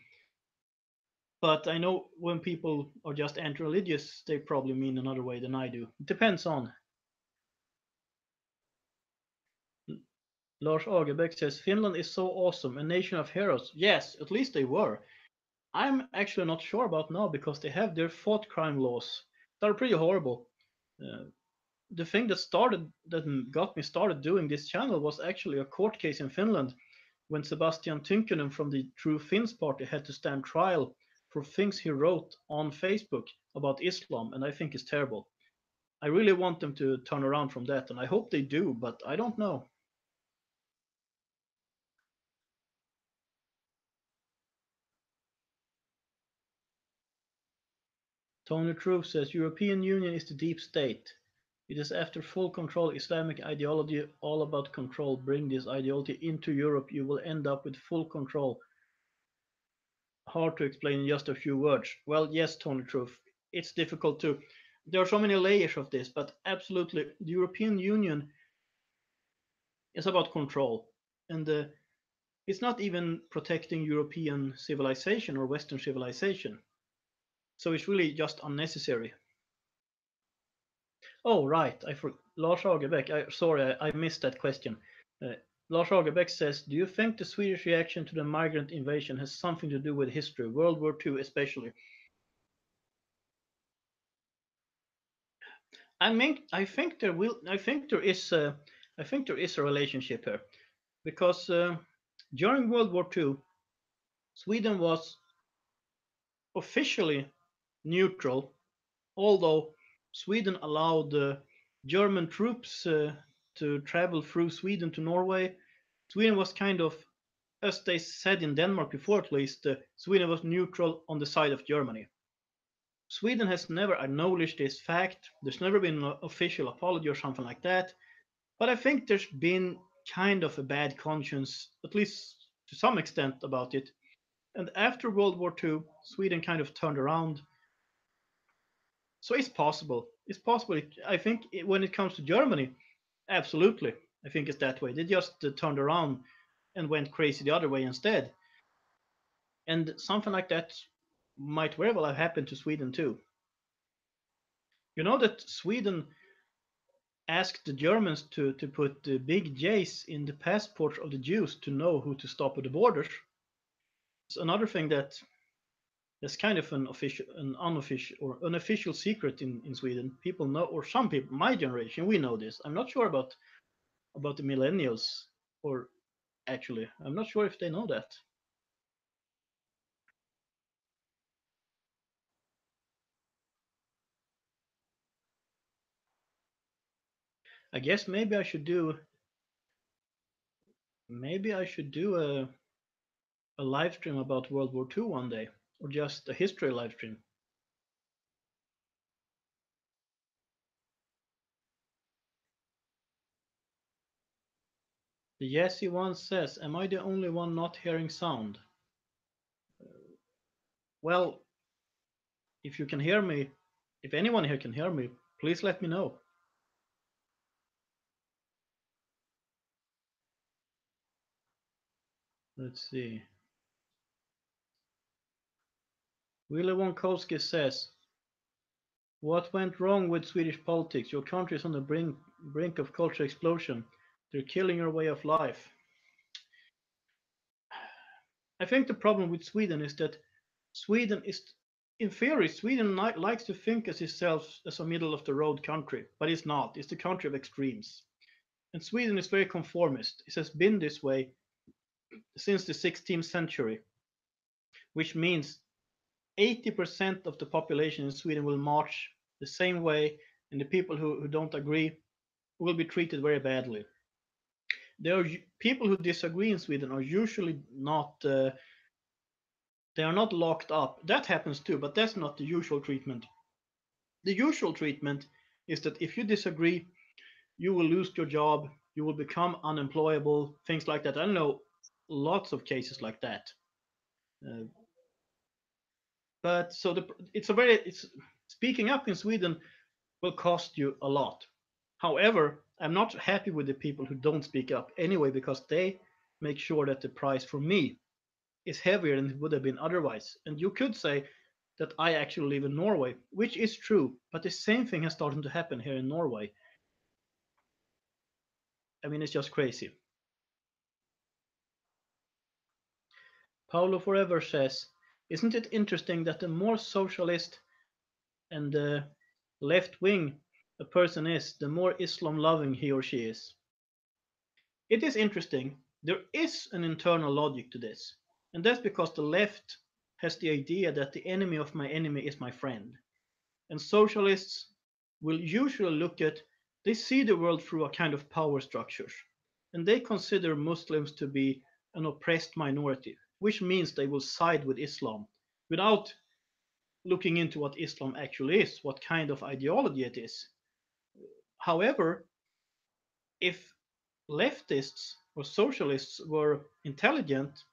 But I know when people are just anti-religious, they probably mean another way than I do. It depends on. Lars Agebeck says Finland is so awesome, a nation of heroes. Yes, at least they were. I'm actually not sure about now because they have their thought crime laws that are pretty horrible. Uh, the thing that got me started doing this channel was actually a court case in Finland when Sebastian Tynkkynen from the True Finns party had to stand trial for things he wrote on Facebook about Islam, and I think it's terrible. I really want them to turn around from that, and I hope they do, but I don't know. Tony Truth says European Union is the deep state. It is after full control Islamic ideology, all about control. Bring this ideology into Europe, you will end up with full control. Hard to explain in just a few words. Well, yes, Tony Truth. It's difficult to. There are so many layers of this, but absolutely, the European Union is about control. And it's not even protecting European civilization or Western civilization. So it's really just unnecessary. Oh, right. Lars Agerbeck. Sorry, I missed that question. Uh, Lars Agerbeck says, do you think the Swedish reaction to the migrant invasion has something to do with history, World War II especially? I think there will. I think there is. I think there is a relationship here, because during World War II, Sweden was officially neutral, although Sweden allowed German troops to travel through Sweden to Norway. Sweden was kind of as they said in Denmark before, at least, Sweden was neutral on the side of Germany. Sweden has never acknowledged this fact. There's never been an official apology or something like that. But I think there's been kind of a bad conscience, at least to some extent, about it. And after World War II, Sweden kind of turned around. So it's possible. It's possible. I think when it comes to Germany, absolutely. I think it's that way. They just turned around and went crazy the other way instead. And something like that might very well have happened to Sweden too. You know that Sweden asked the Germans to put the big J's in the passports of the Jews to know who to stop at the borders. It's another thing that's kind of an unofficial or unofficial secret in Sweden. People know, or some people, my generation, we know this. I'm not sure about the millennials, or actually, I'm not sure if they know that. I guess maybe I should do a live stream about World War II one day, or just a history live stream. The Yesi one says, "Am I the only one not hearing sound?" Well, if you can hear me, if anyone here can hear me, please let me know. Let's see. Willy Wonkowski says, "What went wrong with Swedish politics? Your country is on the brink of cultural explosion. They're killing your way of life." I think the problem with Sweden is that Sweden is, in theory, Sweden likes to think as itself as a middle of the road country, but it's not. It's the country of extremes. And Sweden is very conformist. It has been this way since the 16th century, which means 80% of the population in Sweden will march the same way, and the people who don't agree will be treated very badly. There are people who disagree in Sweden are usually not they are not locked up. That happens too, but that's not the usual treatment. The usual treatment is that if you disagree, you will lose your job, you will become unemployable, things like that. I know lots of cases like that. Uh, but so it's speaking up in Sweden will cost you a lot. However, I'm not happy with the people who don't speak up anyway because they make sure that the price for me is heavier than it would have been otherwise. And you could say that I actually live in Norway, which is true, but the same thing has started to happen here in Norway. I mean, it's just crazy. Paulo Forever says, "Isn't it interesting that the more socialist and left wing a person is, the more Islam loving he or she is?" It is interesting. There is an internal logic to this, and that's because the left has the idea that the enemy of my enemy is my friend. And socialists will usually they see the world through a kind of power structures, and they consider Muslims to be an oppressed minority, which means they will side with Islam without looking into what Islam actually is, what kind of ideology it is. However, if leftists or socialists were intelligent,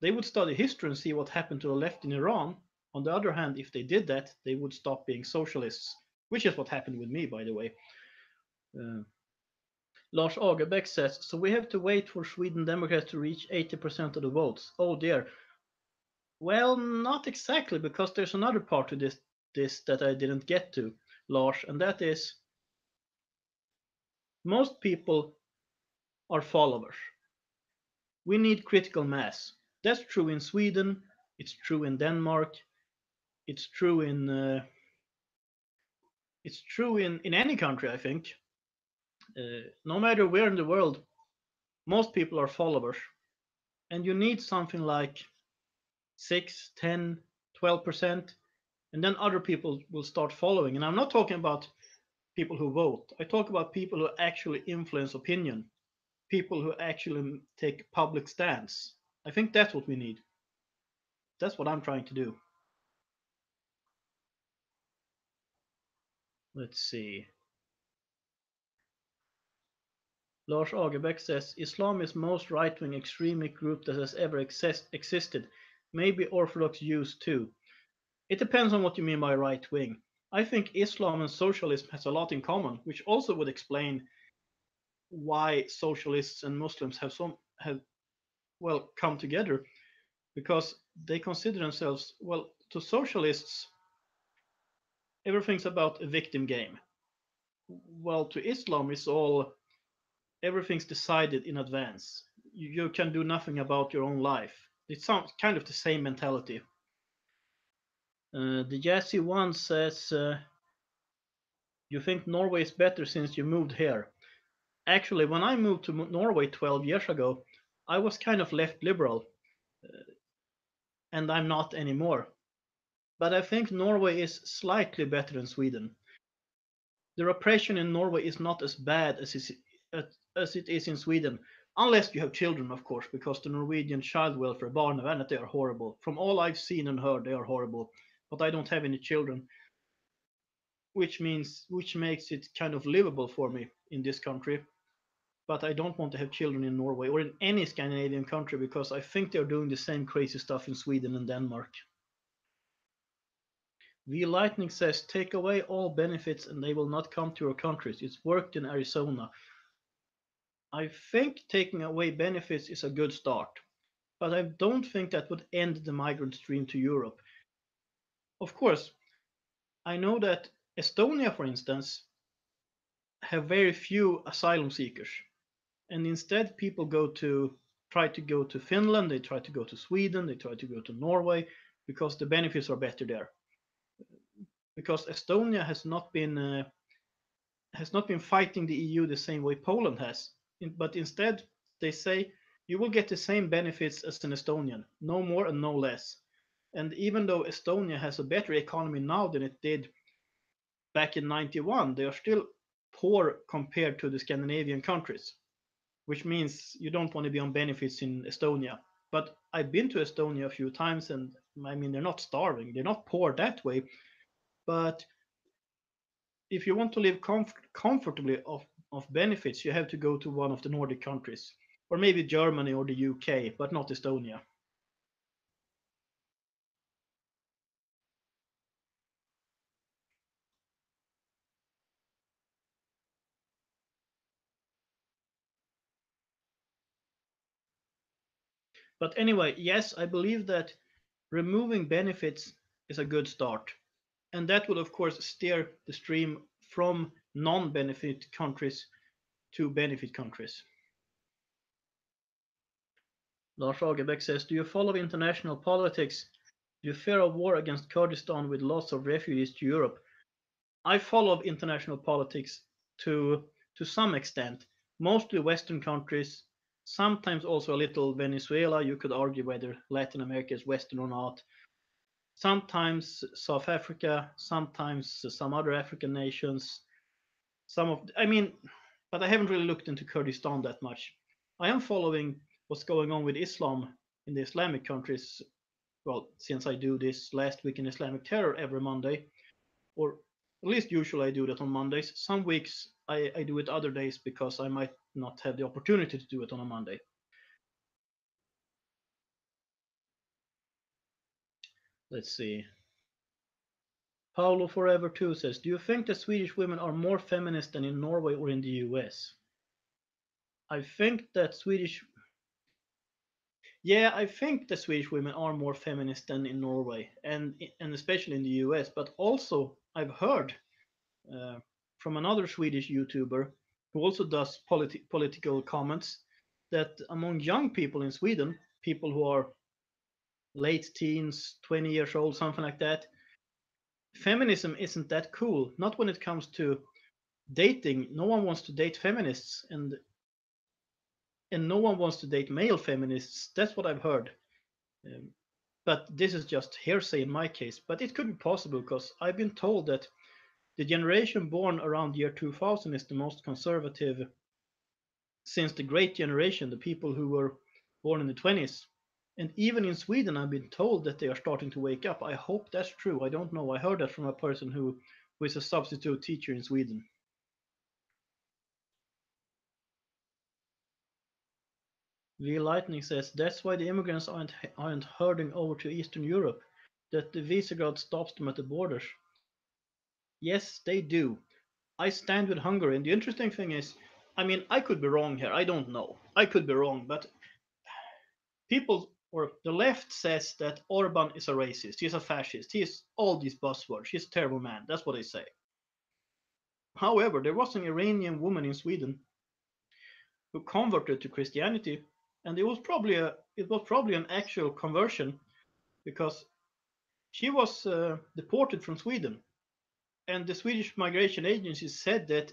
they would study history and see what happened to the left in Iran. On the other hand, if they did that, they would stop being socialists, which is what happened with me, by the way. Uh, Lars Agerbeck says, "So we have to wait for Sweden Democrats to reach 80% of the votes." Oh dear. Well, not exactly, because there's another part to this that I didn't get to, Lars, and that is most people are followers. We need critical mass. That's true in Sweden. It's true in Denmark. It's true in any country, I think. No matter where in the world, most people are followers, and you need something like 6, 10, 12%, and then other people will start following. And I'm not talking about people who vote. I talk about people who actually influence opinion, people who actually take public stance. I think that's what we need. That's what I'm trying to do. Let's see. Lars Agerbeck says Islam is most right-wing extremist group that has ever existed. Maybe Orthodox Jews too. It depends on what you mean by right-wing. I think Islam and socialism has a lot in common, which also would explain why socialists and Muslims have well come together because they consider themselves well to socialists everything's about a victim game. Well, to Islam it's all everything's decided in advance. You can do nothing about your own life. It sounds kind of the same mentality. The Jazzy one says, "You think Norway is better since you moved here?" Actually, when I moved to Norway 12 years ago, I was kind of left liberal, and I'm not anymore. But I think Norway is slightly better than Sweden. The repression in Norway is not as bad as it is in Sweden, unless you have children, of course, because the Norwegian Child Welfare, barnevernet, they are horrible. From all I've seen and heard, they are horrible. But I don't have any children, which makes it kind of livable for me in this country. But I don't want to have children in Norway or in any Scandinavian country because I think they're doing the same crazy stuff in Sweden and Denmark. V Lightning says take away all benefits and they will not come to your countries. It's worked in Arizona. I think taking away benefits is a good start, but I don't think that would end the migrant stream to Europe. Of course, I know that Estonia, for instance, have very few asylum seekers, and instead people try to go to Finland, they try to go to Sweden, they try to go to Norway because the benefits are better there. Because Estonia has not been fighting the EU the same way Poland has, but instead they say you will get the same benefits as an Estonian, no more and no less. And even though Estonia has a better economy now than it did back in 91, they are still poor compared to the Scandinavian countries, which means you don't want to be on benefits in Estonia. But I've been to Estonia a few times, and I mean, they're not starving, they're not poor that way. But if you want to live comfortably of benefits, you have to go to one of the Nordic countries, or maybe Germany or the UK, but not Estonia. But anyway, yes, I believe that removing benefits is a good start. And that will, of course, steer the stream from non benefit countries to benefit countries. Lars Agerbeck says, do you follow international politics? Do you fear a war against Kurdistan with lots of refugees to Europe? I follow international politics to some extent, mostly Western countries, sometimes also a little Venezuela. You could argue whether Latin America is Western or not. Sometimes South Africa, sometimes some other African nations. I mean, but I haven't really looked into Kurdistan that much. I am following what's going on with Islam in the Islamic countries. Well, since I do this last week in Islamic terror every Monday, or at least usually I do that on Mondays. Some weeks I do it other days because I might not have the opportunity to do it on a Monday. Let's see. Paulo Forever 2 says, do you think that Swedish women are more feminist than in Norway or in the US? I think that I think the Swedish women are more feminist than in Norway and especially in the US. But also, I've heard uh, from another Swedish YouTuber who also does political comments that among young people in Sweden, people who are late teens, 20 years old, something like that, feminism isn't that cool. Not when it comes to dating. No one wants to date feminists, and no one wants to date male feminists. That's what I've heard. Um, but this is just hearsay in my case. But it could be possible because I've been told that the generation born around year 2000 is the most conservative since the Great Generation, the people who were born in the 20s. And even in Sweden, I've been told that they are starting to wake up. I hope that's true. I don't know. I heard that from a person who is a substitute teacher in Sweden. V Lightning says that's why the immigrants aren't herding over to Eastern Europe. That the Visegrad stops them at the borders. Yes, they do. I stand with Hungary, and the interesting thing is, I mean, I could be wrong here. I don't know. I could be wrong, but people or the left says that Orban is a racist. He's a fascist. He's all these buzzwords. He's a terrible man. That's what they say. However, there was an Iranian woman in Sweden who converted to Christianity, and it was probably an actual conversion because she was deported from Sweden, and the Swedish migration agency said that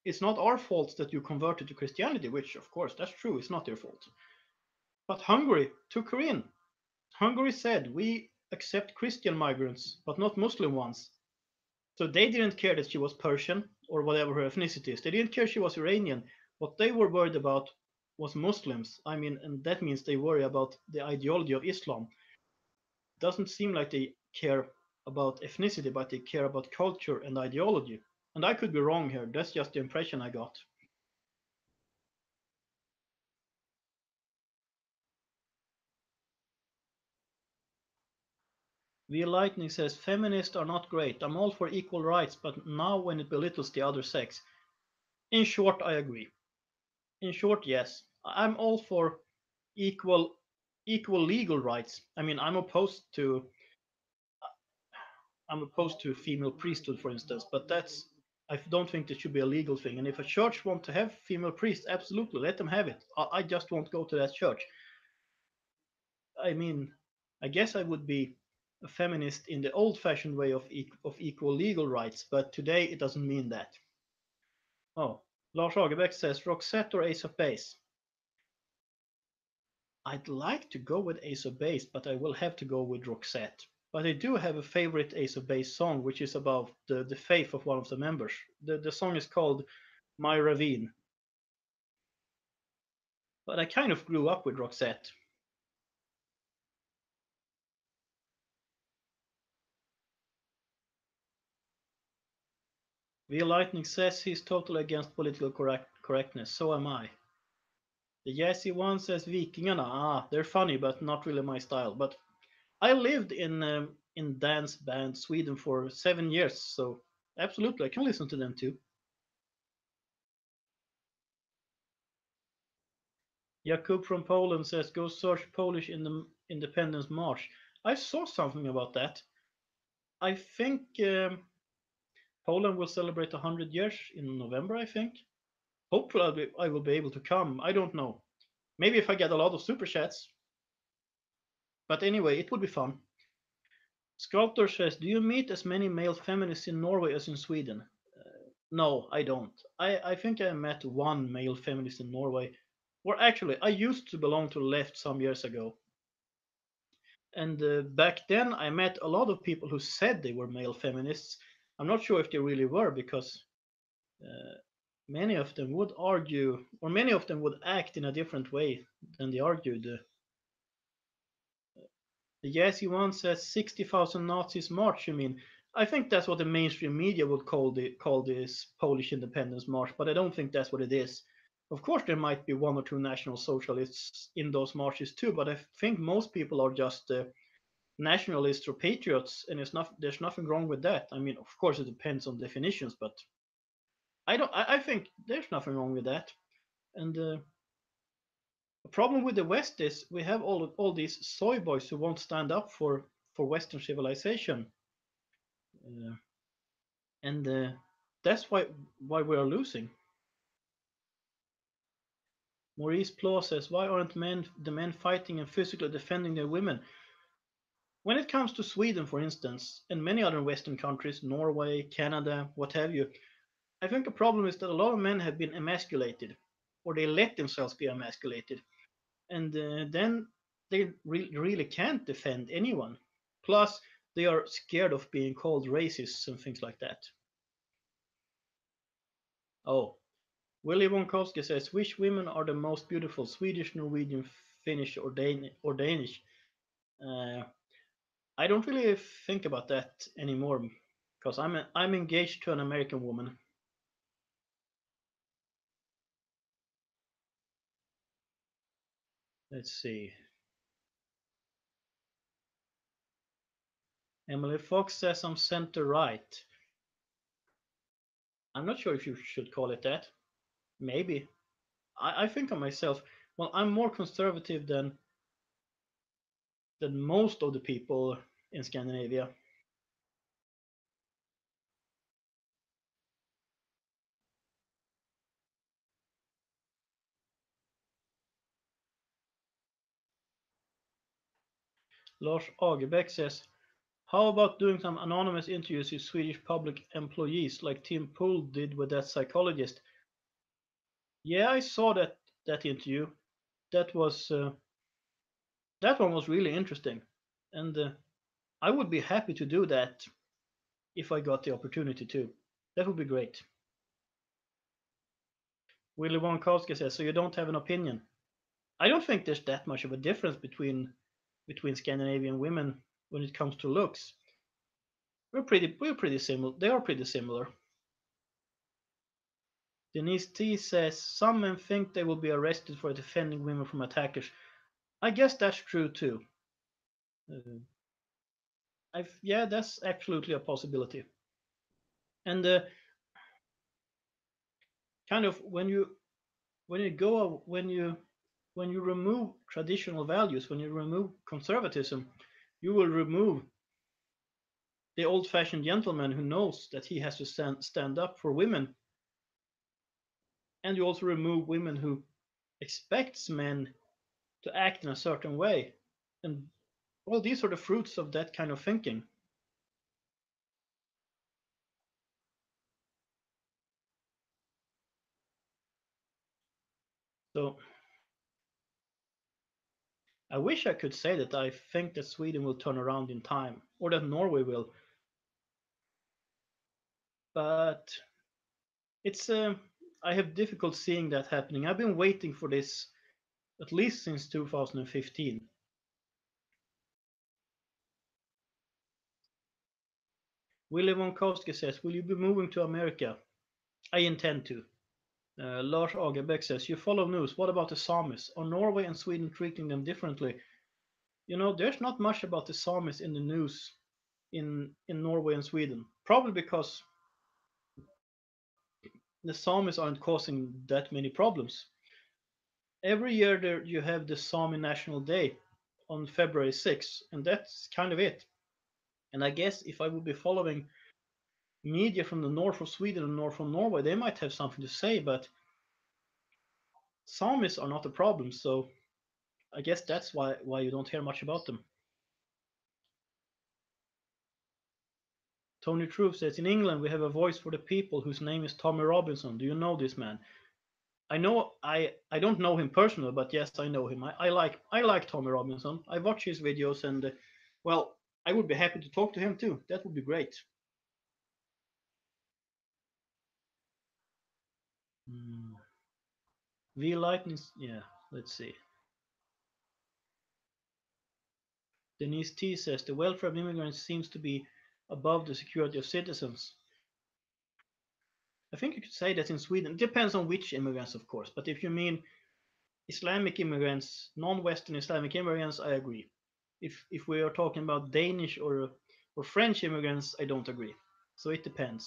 it's not our fault that you converted to Christianity, which of course that's true, it's not their fault. But Hungary took her in. Hungary said we accept Christian migrants, but not Muslim ones. So they didn't care that she was Persian or whatever her ethnicity is. They didn't care she was Iranian. What they were worried about was Muslims. I mean, and that means they worry about the ideology of Islam. It doesn't seem like they care about ethnicity, but they care about culture and ideology. And I could be wrong here. That's just the impression I got. V Lightning says feminists are not great. I'm all for equal rights, but now when it belittles the other sex. In short, I agree. In short, yes. I'm all for equal equal legal rights. I mean, I'm opposed to female priesthood, for instance, but that's I don't think that should be a legal thing. And if a church want to have female priests, absolutely let them have it. I just won't go to that church. I mean, I guess I would be a feminist in the old-fashioned way of equal legal rights, but today it doesn't mean that. Oh, Lars Lagerbäck says Roxette or Ace of Base. I'd like to go with Ace of Base, but I will have to go with Roxette. But I do have a favorite Ace of Base song, which is about the faith of one of the members. The song is called My Ravine. But I kind of grew up with Roxette. V Lightning says he's totally against political correctness. So am I. The Jazzy one says Vikingarna. Ah, they're funny, but not really my style. But I lived in dance band Sweden for 7 years, so absolutely I can listen to them too. Jakub from Poland says go search Polish in the Independence March. I saw something about that. I think Poland will celebrate 100 years in November. I think. Hopefully, I will be able to come. I don't know. Maybe if I get a lot of super chats. But anyway, it would be fun. Sculptor says, do you meet as many male feminists in Norway as in Sweden? No, I don't. I think I met one male feminist in Norway. Or actually, I used to belong to the left some years ago. And back then, I met a lot of people who said they were male feminists. I'm not sure if they really were because uh, many of them would argue, or many of them would act in a different way than they argued. The Yasi one says 60,000 Nazis march. You mean? I think that's what the mainstream media would call this Polish independence march, but I don't think that's what it is. Of course, there might be one or two National Socialists in those marches too, but I think most people are just nationalists or patriots, and there's nothing wrong with that. I mean, of course, it depends on definitions, but I think there's nothing wrong with that. And the problem with the West is we have all these soy boys who won't stand up for Western civilization, uh, and that's why we are losing. Maurice Plow says, "Why aren't the men fighting and physically defending their women?" When it comes to Sweden, for instance, and many other Western countries, Norway, Canada, what have you, I think the problem is that a lot of men have been emasculated, or they let themselves be emasculated, and then they really can't defend anyone. Plus, they are scared of being called racists and things like that. Oh, Willie Wonkowski says, which women are the most beautiful, Swedish, Norwegian, Finnish or Danish. Uh, I don't really think about that anymore because I'm engaged to an American woman. Let's see. Emily Fox says I'm center right. I'm not sure if you should call it that. Maybe. I think of myself. Well, I'm more conservative than most of the people in Scandinavia. Lars Agebeck says, how about doing some anonymous interviews with Swedish public employees like Tim Pool did with that psychologist? Yeah, I saw that interview. That was that one was really interesting, and I would be happy to do that if I got the opportunity to. That would be great. Willy Wonkowski says, so you don't have an opinion? I don't think there's that much of a difference between Scandinavian women when it comes to looks. We're pretty similar. They are pretty similar. Denise T says some men think they will be arrested for defending women from attackers. I guess that's true too. Uh, yeah, that's absolutely a possibility. And kind of when you go when you remove traditional values, when you remove conservatism, you will remove the old-fashioned gentleman who knows that he has to stand up for women, and you also remove women who expects men to act in a certain way. And well, these are the fruits of that kind of thinking. So I wish I could say that I think that Sweden will turn around in time, or that Norway will, but it's I have difficult seeing that happening. I've been waiting for this at least since 2015. Willie Wonkowski says, will you be moving to America? I intend to. Lars Agebeck says, you follow news. What about the Samis? Are Norway and Sweden treating them differently? You know, there's not much about the Samis in the news in Norway and Sweden. Probably because the Samis aren't causing that many problems. Every year there you have the Sami National Day on February 6th, and that's kind of it. And I guess if I would be following media from the north of Sweden and north of Norway, they might have something to say, but Samis are not a problem, so I guess that's why you don't hear much about them. Tony Truth says, in England we have a voice for the people whose name is Tommy Robinson. Do you know this man? I don't know him personally, but yes, I know him. I like Tommy Robinson. I watch his videos, and well, I would be happy to talk to him too. That would be great. Mm. V Lightning, yeah. Let's see. Denise T says the welfare of immigrants seems to be above the security of citizens. I think you could say that in Sweden. It depends on which immigrants, of course. But if you mean Islamic immigrants, non-Western Islamic immigrants, I agree. If we are talking about Danish or French immigrants, I don't agree. So it depends.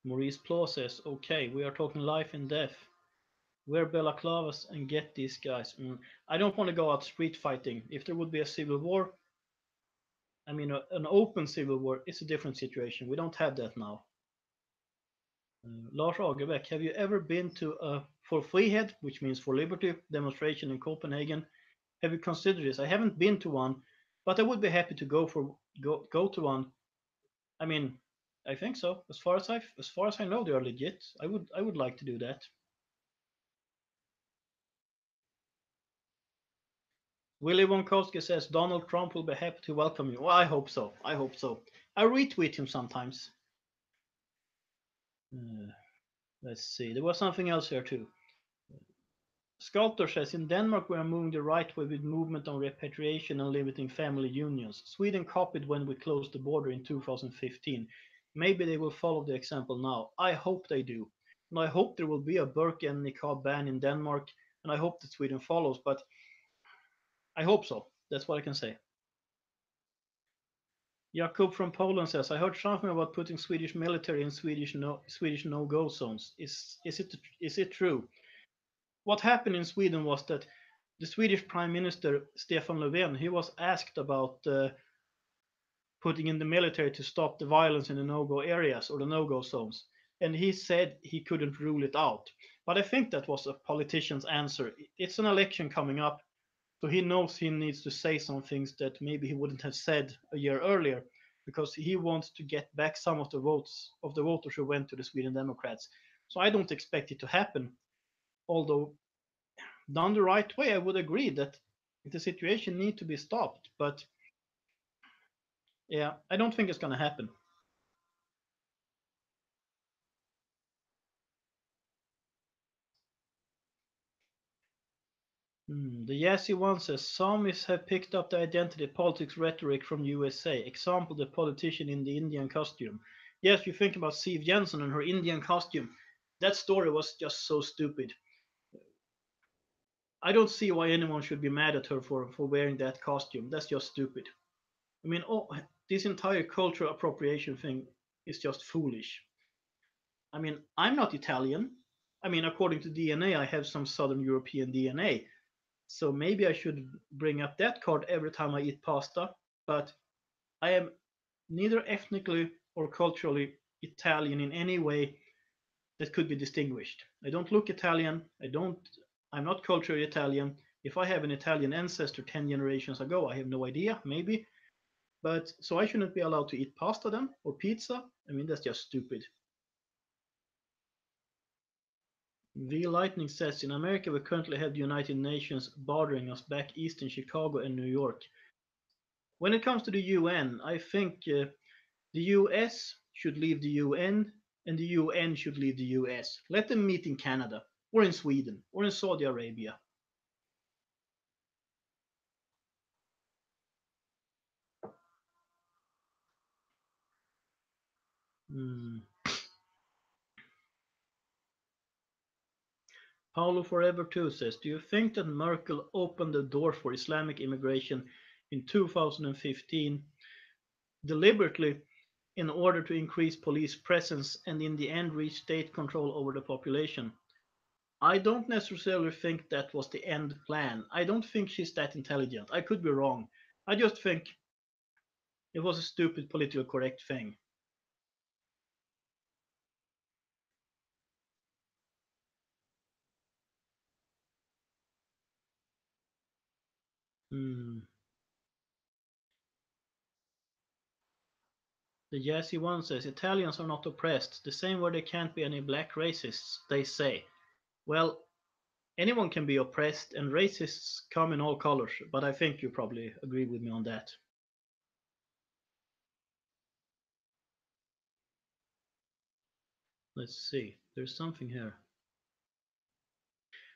Maurice Plo says, okay, we are talking life and death. Wear balaclavas and get these guys. I don't want to go out street fighting. If there would be a civil war, I mean, an open civil war, it's a different situation. We don't have that now. Lars Agerbeck, have you ever been to a for Frihet, which means for liberty, demonstration in Copenhagen? Have you considered this? I haven't been to one, but I would be happy to go to one. I mean, I think so. As far as I know, they are legit. I would like to do that. Willie Wonkowski says Donald Trump will be happy to welcome you. Well, I hope so. I hope so. I retweet him sometimes. Uh, let's see. There was something else here too. Sculptor says in Denmark we are moving the right way with movement on repatriation and limiting family unions. Sweden copied when we closed the border in 2015. Maybe they will follow the example now. I hope they do. And I hope there will be a burqa and niqab ban in Denmark, and I hope that Sweden follows, but I hope so. That's what I can say. Jakub from Poland says, I heard something about putting Swedish military in Swedish no-go zones. Is it true? What happened in Sweden was that the Swedish Prime Minister Stefan Löfven he was asked about putting in the military to stop the violence in the no-go areas or the no-go zones, and he said he couldn't rule it out. But I think that was a politician's answer. It's an election coming up, so he knows he needs to say some things that maybe he wouldn't have said a year earlier, because he wants to get back some of the votes of the voters who went to the Sweden Democrats. So I don't expect it to happen, although done the right way, I would agree that the situation need to be stopped. But yeah, I don't think it's going to happen. The Yassi one says Samis have picked up the identity politics rhetoric from USA. Example: the politician in the Indian costume. Yes, you think about Siv Jensen and her Indian costume. That story was just so stupid. I don't see why anyone should be mad at her for wearing that costume. That's just stupid. I mean, this entire cultural appropriation thing is just foolish. I mean, I'm not Italian. I mean, according to DNA, I have some Southern European DNA. So maybe I should bring up that card every time I eat pasta. But I am neither ethnically or culturally Italian in any way that could be distinguished. I don't look Italian. I'm not culturally Italian. If I have an Italian ancestor 10 generations ago, I have no idea, maybe. But so I shouldn't be allowed to eat pasta then or pizza? I mean, that's just stupid. V Lightning says in America we currently have the United Nations bordering us back east in Chicago and New York. When it comes to the UN, I think the US should leave the UN and the UN should leave the US. Let them meet in Canada or in Sweden or in Saudi Arabia. Hmm. Paulo Forever 2 says, do you think that Merkel opened the door for Islamic immigration in 2015 deliberately in order to increase police presence and in the end reach state control over the population? I don't necessarily think that was the end plan. I don't think she's that intelligent. I could be wrong. I just think it was a stupid political correct thing. Hmm. The Jazzy one says Italians are not oppressed, the same way there can't be any black racists, they say. Well, anyone can be oppressed, and racists come in all colors, but I think you probably agree with me on that. Let's see, there's something here.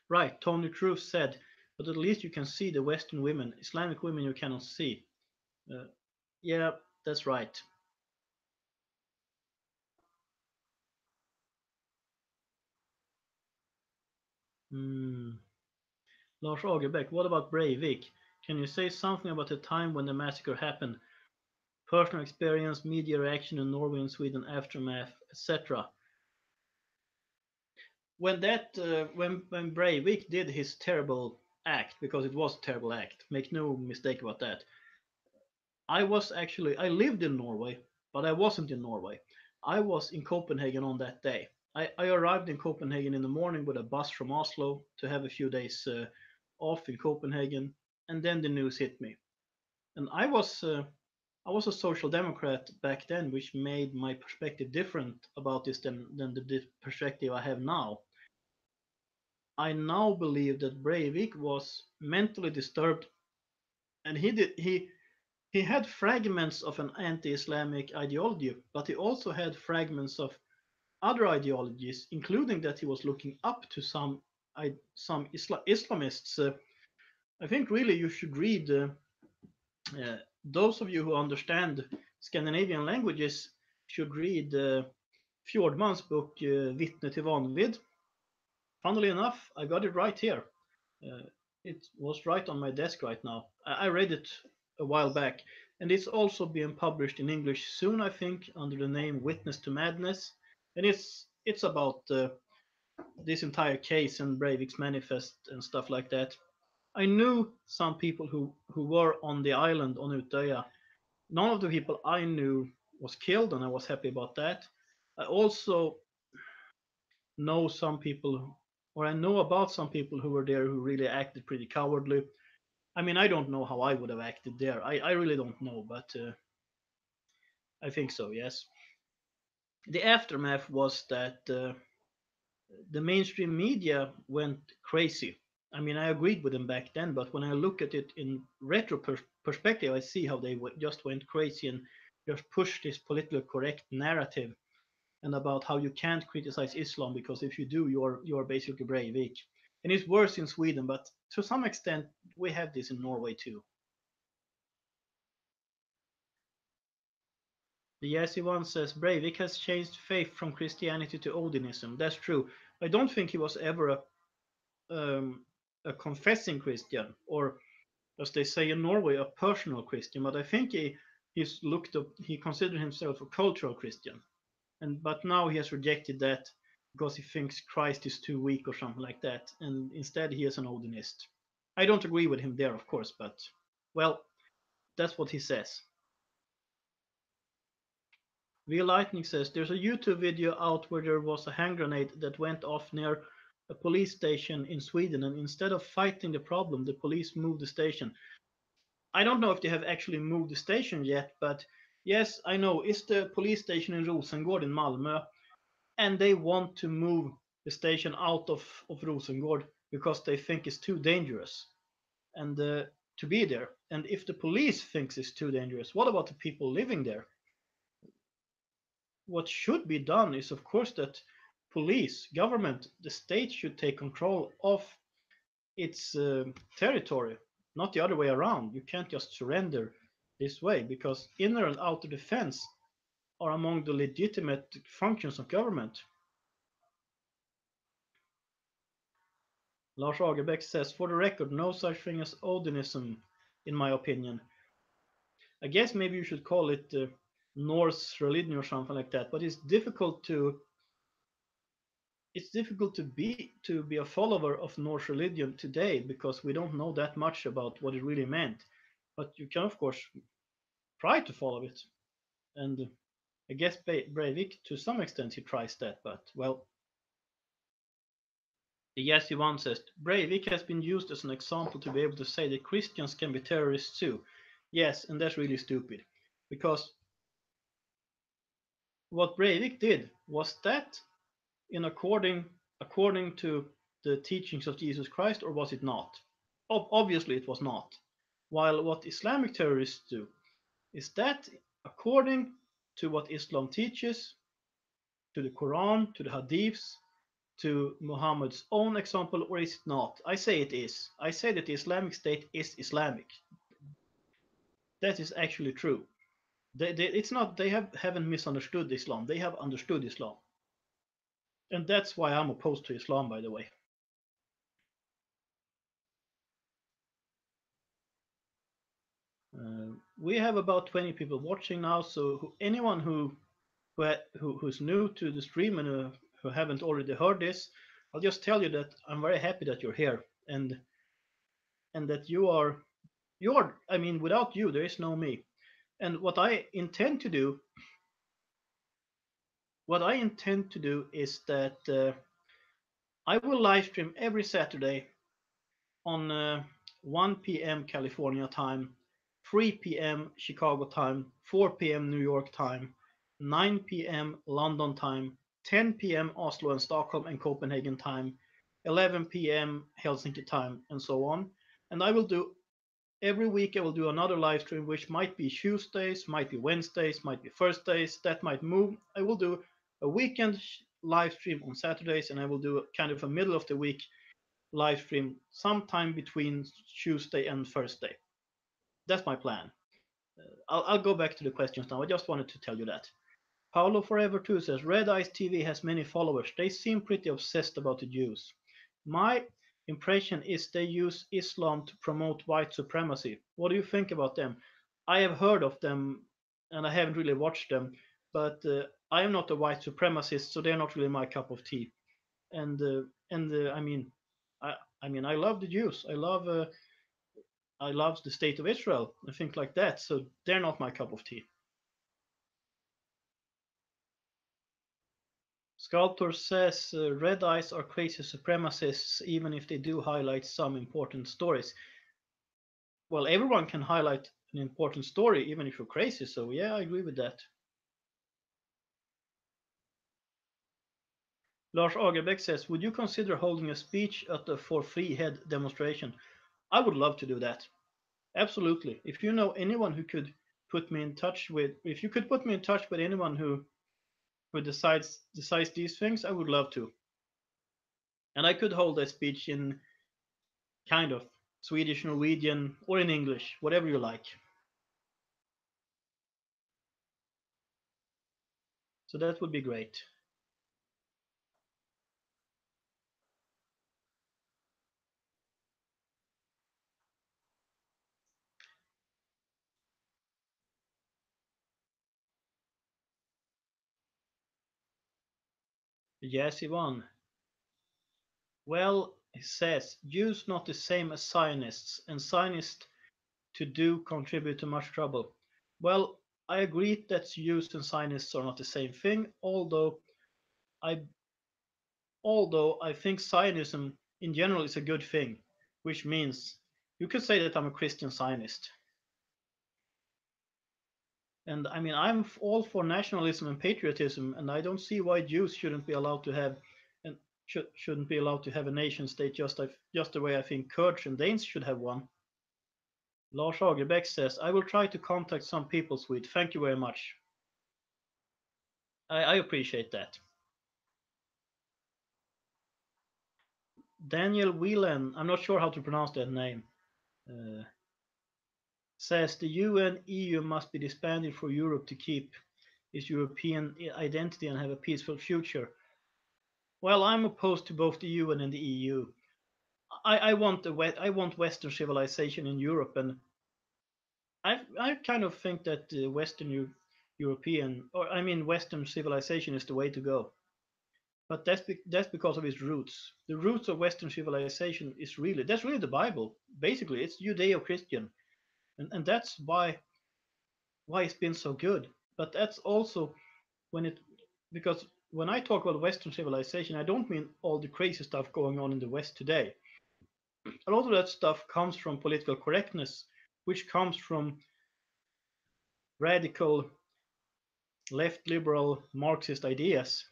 Right, Tony Truth said, but at least you can see the Western women, Islamic women you cannot see. Uh, yeah, that's right. Hmm. Lars Agerbäck, what about Breivik? Can you say something about the time when the massacre happened? Personal experience, media reaction in Norway and Sweden, aftermath, etc. When Breivik did his terrible act, because it was a terrible act, make no mistake about that. I lived in Norway, but I wasn't in Norway. I was in Copenhagen on that day. I arrived in Copenhagen in the morning with a bus from Oslo to have a few days off in Copenhagen, and then the news hit me. And I was a social democrat back then, which made my perspective different about this than the perspective I have now. I now believe that Breivik was mentally disturbed, and he had fragments of an anti-Islamic ideology, but he also had fragments of other ideologies, including that he was looking up to some Islamists. I think really you should read. Those of you who understand Scandinavian languages should read Fjordman's book Vittne till vanvidd. Funnily enough, I got it right here. Uh, it was right on my desk right now. I read it a while back, and it's also being published in English soon, I think, under the name Witness to Madness. And it's about this entire case and Breivik's manifest and stuff like that. I knew some people who were on the island on Utöya. None of the people I knew was killed, and I was happy about that. I also know some people, or I know about some people who were there who really acted pretty cowardly. I mean, I don't know how I would have acted there. I really don't know, but I think so, yes. The aftermath was that the mainstream media went crazy. I mean, I agreed with them back then, but when I look at it in retro perspective, I see how they just went crazy and just pushed this politically correct narrative and about how you can't criticize Islam because if you do, you're basically Breivik. And it's worse in Sweden, but to some extent, we have this in Norway too. The Yasi one says Breivik has changed faith from Christianity to Odinism. That's true. I don't think he was ever a confessing Christian, or as they say in Norway, a personal Christian. But I think he considered himself a cultural Christian, and but now he has rejected that because he thinks Christ is too weak or something like that, and instead he is an Odinist. I don't agree with him there, of course, but well, that's what he says. Real Lightning says there's a YouTube video out where there was a hand grenade that went off near a police station in Sweden, and instead of fighting the problem, the police moved the station. I don't know if they have actually moved the station yet, but yes, I know it's the police station in Rosengård in Malmö, and they want to move the station out of Rosengård because they think it's too dangerous and to be there. And if the police thinks it's too dangerous, what about the people living there? What should be done is, of course, that police, government, the state should take control of its territory, not the other way around. You can't just surrender this way because inner and outer defense are among the legitimate functions of government. Lars Agerbäck says, for the record, no such thing as Odinism, in my opinion. I guess maybe you should call it Norse religion or something like that, but it's difficult to be a follower of Norse religion today because we don't know that much about what it really meant. But you can of course try to follow it, and I guess Breivik to some extent he tries that. But well, the Yasi one says Breivik has been used as an example to be able to say that Christians can be terrorists too. Yes, and that's really stupid because what Breivik did was that in according to the teachings of Jesus Christ, or was it not? Obviously, it was not. While what Islamic terrorists do is that according to what Islam teaches, to the Quran, to the Hadiths, to Muhammad's own example, or is it not? I say it is. I say that the Islamic State is Islamic. That is actually true. It's not. They haven't misunderstood Islam. They have understood Islam, and that's why I'm opposed to Islam, by the way. We have about 20 people watching now, so anyone who's new to the stream and who haven't already heard this, I'll just tell you that I'm very happy that you're here and that you are. I mean, without you, there is no me. And what I intend to do is that I will live stream every Saturday on 1 p.m. California time, 3 p.m. Chicago time, 4 p.m. New York time, 9 p.m. London time, 10 p.m. Oslo and Stockholm and Copenhagen time, 11 p.m. Helsinki time, and so on. And I will do every week. I will do another live stream, which might be Tuesdays, might be Wednesdays, might be Thursdays. That might move. I will do a weekend live stream on Saturdays, and I will do a kind of a middle of the week live stream sometime between Tuesday and Thursday. That's my plan. I'll go back to the questions now. I just wanted to tell you that. Paolo Forever 2 says Red Eyes TV has many followers. They seem pretty obsessed about the Jews. My impression is they use Islam to promote white supremacy. What do you think about them? I have heard of them and I haven't really watched them, but I am not a white supremacist, so they're not really my cup of tea. And I mean, I love the Jews. I love the state of Israel and things like that. So they're not my cup of tea. Sculptor says Red Eyes are crazy supremacists, even if they do highlight some important stories. Well, everyone can highlight an important story, even if you're crazy. So yeah, I agree with that. Lars Agerbeck says, would you consider holding a speech at the For Free Head demonstration? I would love to do that. Absolutely. If you know anyone who could put me in touch with, if you could put me in touch with anyone who decides these things, I would love to. And I could hold a speech in kind of Swedish, Norwegian, or in English, whatever you like. So that would be great. Yes, Ivan. Well, he says, Jews not the same as Zionists, and Zionists to do contribute to much trouble. Well, I agree that Jews and Zionists are not the same thing, I although I think Zionism in general is a good thing, which means you could say that I'm a Christian Zionist. And I mean, I'm all for nationalism and patriotism, and I don't see why Jews shouldn't be allowed to have and shouldn't be allowed to have a nation state just the way I think Kurds and Danes should have one. Lars Agerbeck says, I will try to contact some people, Swede. Thank you very much. I appreciate that. Daniel Whelan, I'm not sure how to pronounce that name, uh, says the UN EU must be disbanded for Europe to keep its European identity and have a peaceful future. Well, I'm opposed to both the UN and the EU. I want Western civilization in Europe, and I kind of think that European, or I mean Western civilization is the way to go. But that's because of its roots. The roots of Western civilization is that's really the Bible. Basically, it's Judeo-Christian, and that's why it's been so good. But that's also when it because when I talk about Western civilization, I don't mean all the crazy stuff going on in the West today. A lot of that stuff comes from political correctness, which comes from radical left liberal Marxist ideas.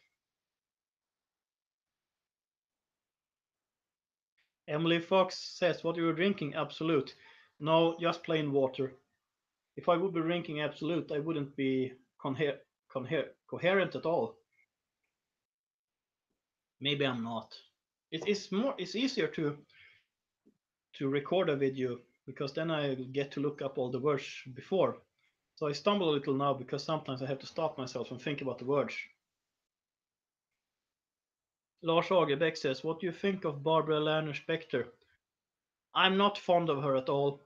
Emily Fox says, what are you drinking? Absolute. No, just plain water. If I would be drinking Absolute, I wouldn't be coherent at all. Maybe I'm not. It's easier to record a video because then I get to look up all the words before. So I stumble a little now because sometimes I have to stop myself and think about the words. Lars Agerbeck says, what do you think of Barbara Lerner Specter? I'm not fond of her at all,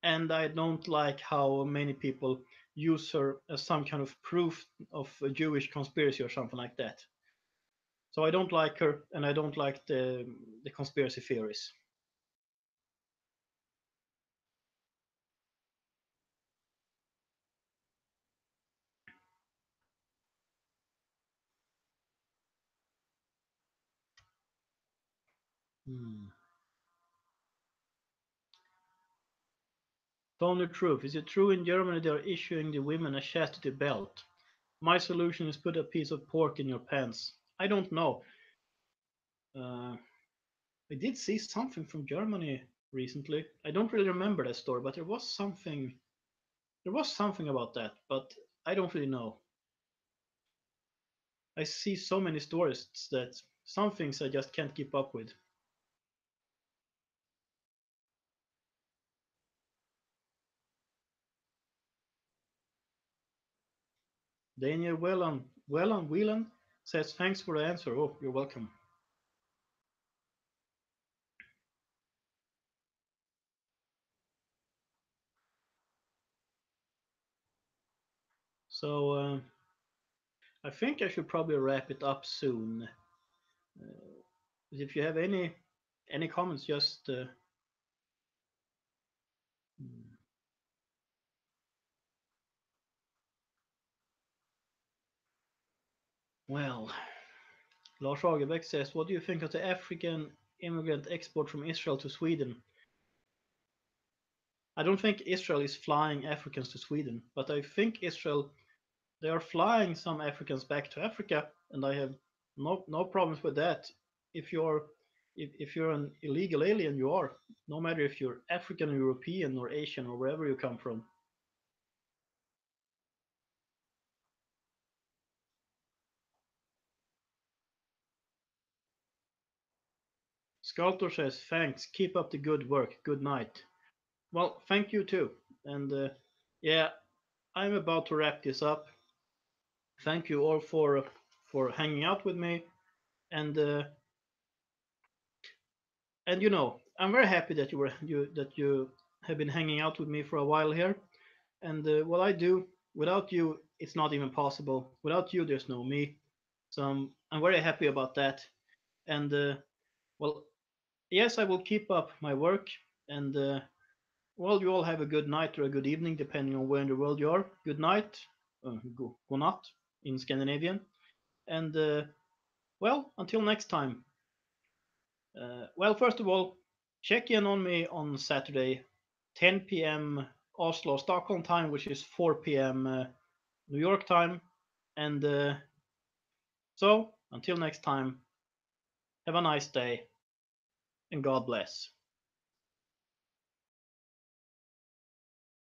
and I don't like how many people use her as some kind of proof of a Jewish conspiracy or something like that. So I don't like her, and I don't like the conspiracy theories. Hmm. Tony Truth, is it true in Germany they are issuing the women a chastity belt? My solution is put a piece of pork in your pants. I don't know. Uh, I did see something from Germany recently. I don't really remember that story, but there was something. There was something about that, but I don't really know. I see so many stories that some things I just can't keep up with. Daniel Wellan Whelan says thanks for the answer. Oh, you're welcome. So I think I should probably wrap it up soon. If you have any comments, just well, Lars Lagerbäck says, "What do you think of the African immigrant export from Israel to Sweden?" I don't think Israel is flying Africans to Sweden, but I think Israel they are flying some Africans back to Africa, and I have no problems with that. If you're if you're an illegal alien, you are, no matter if you're African, or European, or Asian, or wherever you come from. Sculptor says, "Thanks, keep up the good work. Good night." Well, thank you too, and yeah, I'm about to wrap this up. Thank you all for hanging out with me, and you know, I'm very happy that you have been hanging out with me for a while here. And what I do without you, it's not even possible. Without you, there's no me. So I'm very happy about that. And well, yes, I will keep up my work. And well, you all have a good night or a good evening, depending on where in the world you are. Good night, godnatt in Scandinavian. And well, until next time. Well, first of all, check in on me on Saturday, 10 p.m. Oslo, Stockholm time, which is 4 p.m. New York time. And so, until next time, have a nice day and God bless.